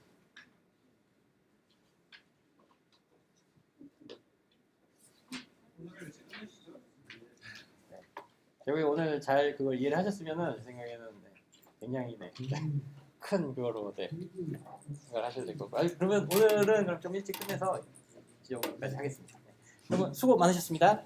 [SPEAKER 1] 결국에 오늘 잘 그걸 이해를 하셨으면은 제 생각에는 굉장히 큰 그거로 생각을 하셔야 될 거고. 그러면 오늘은 그럼 좀 일찍 끝내서 지금까지 하겠습니다. 그러면 수고 많으셨습니다.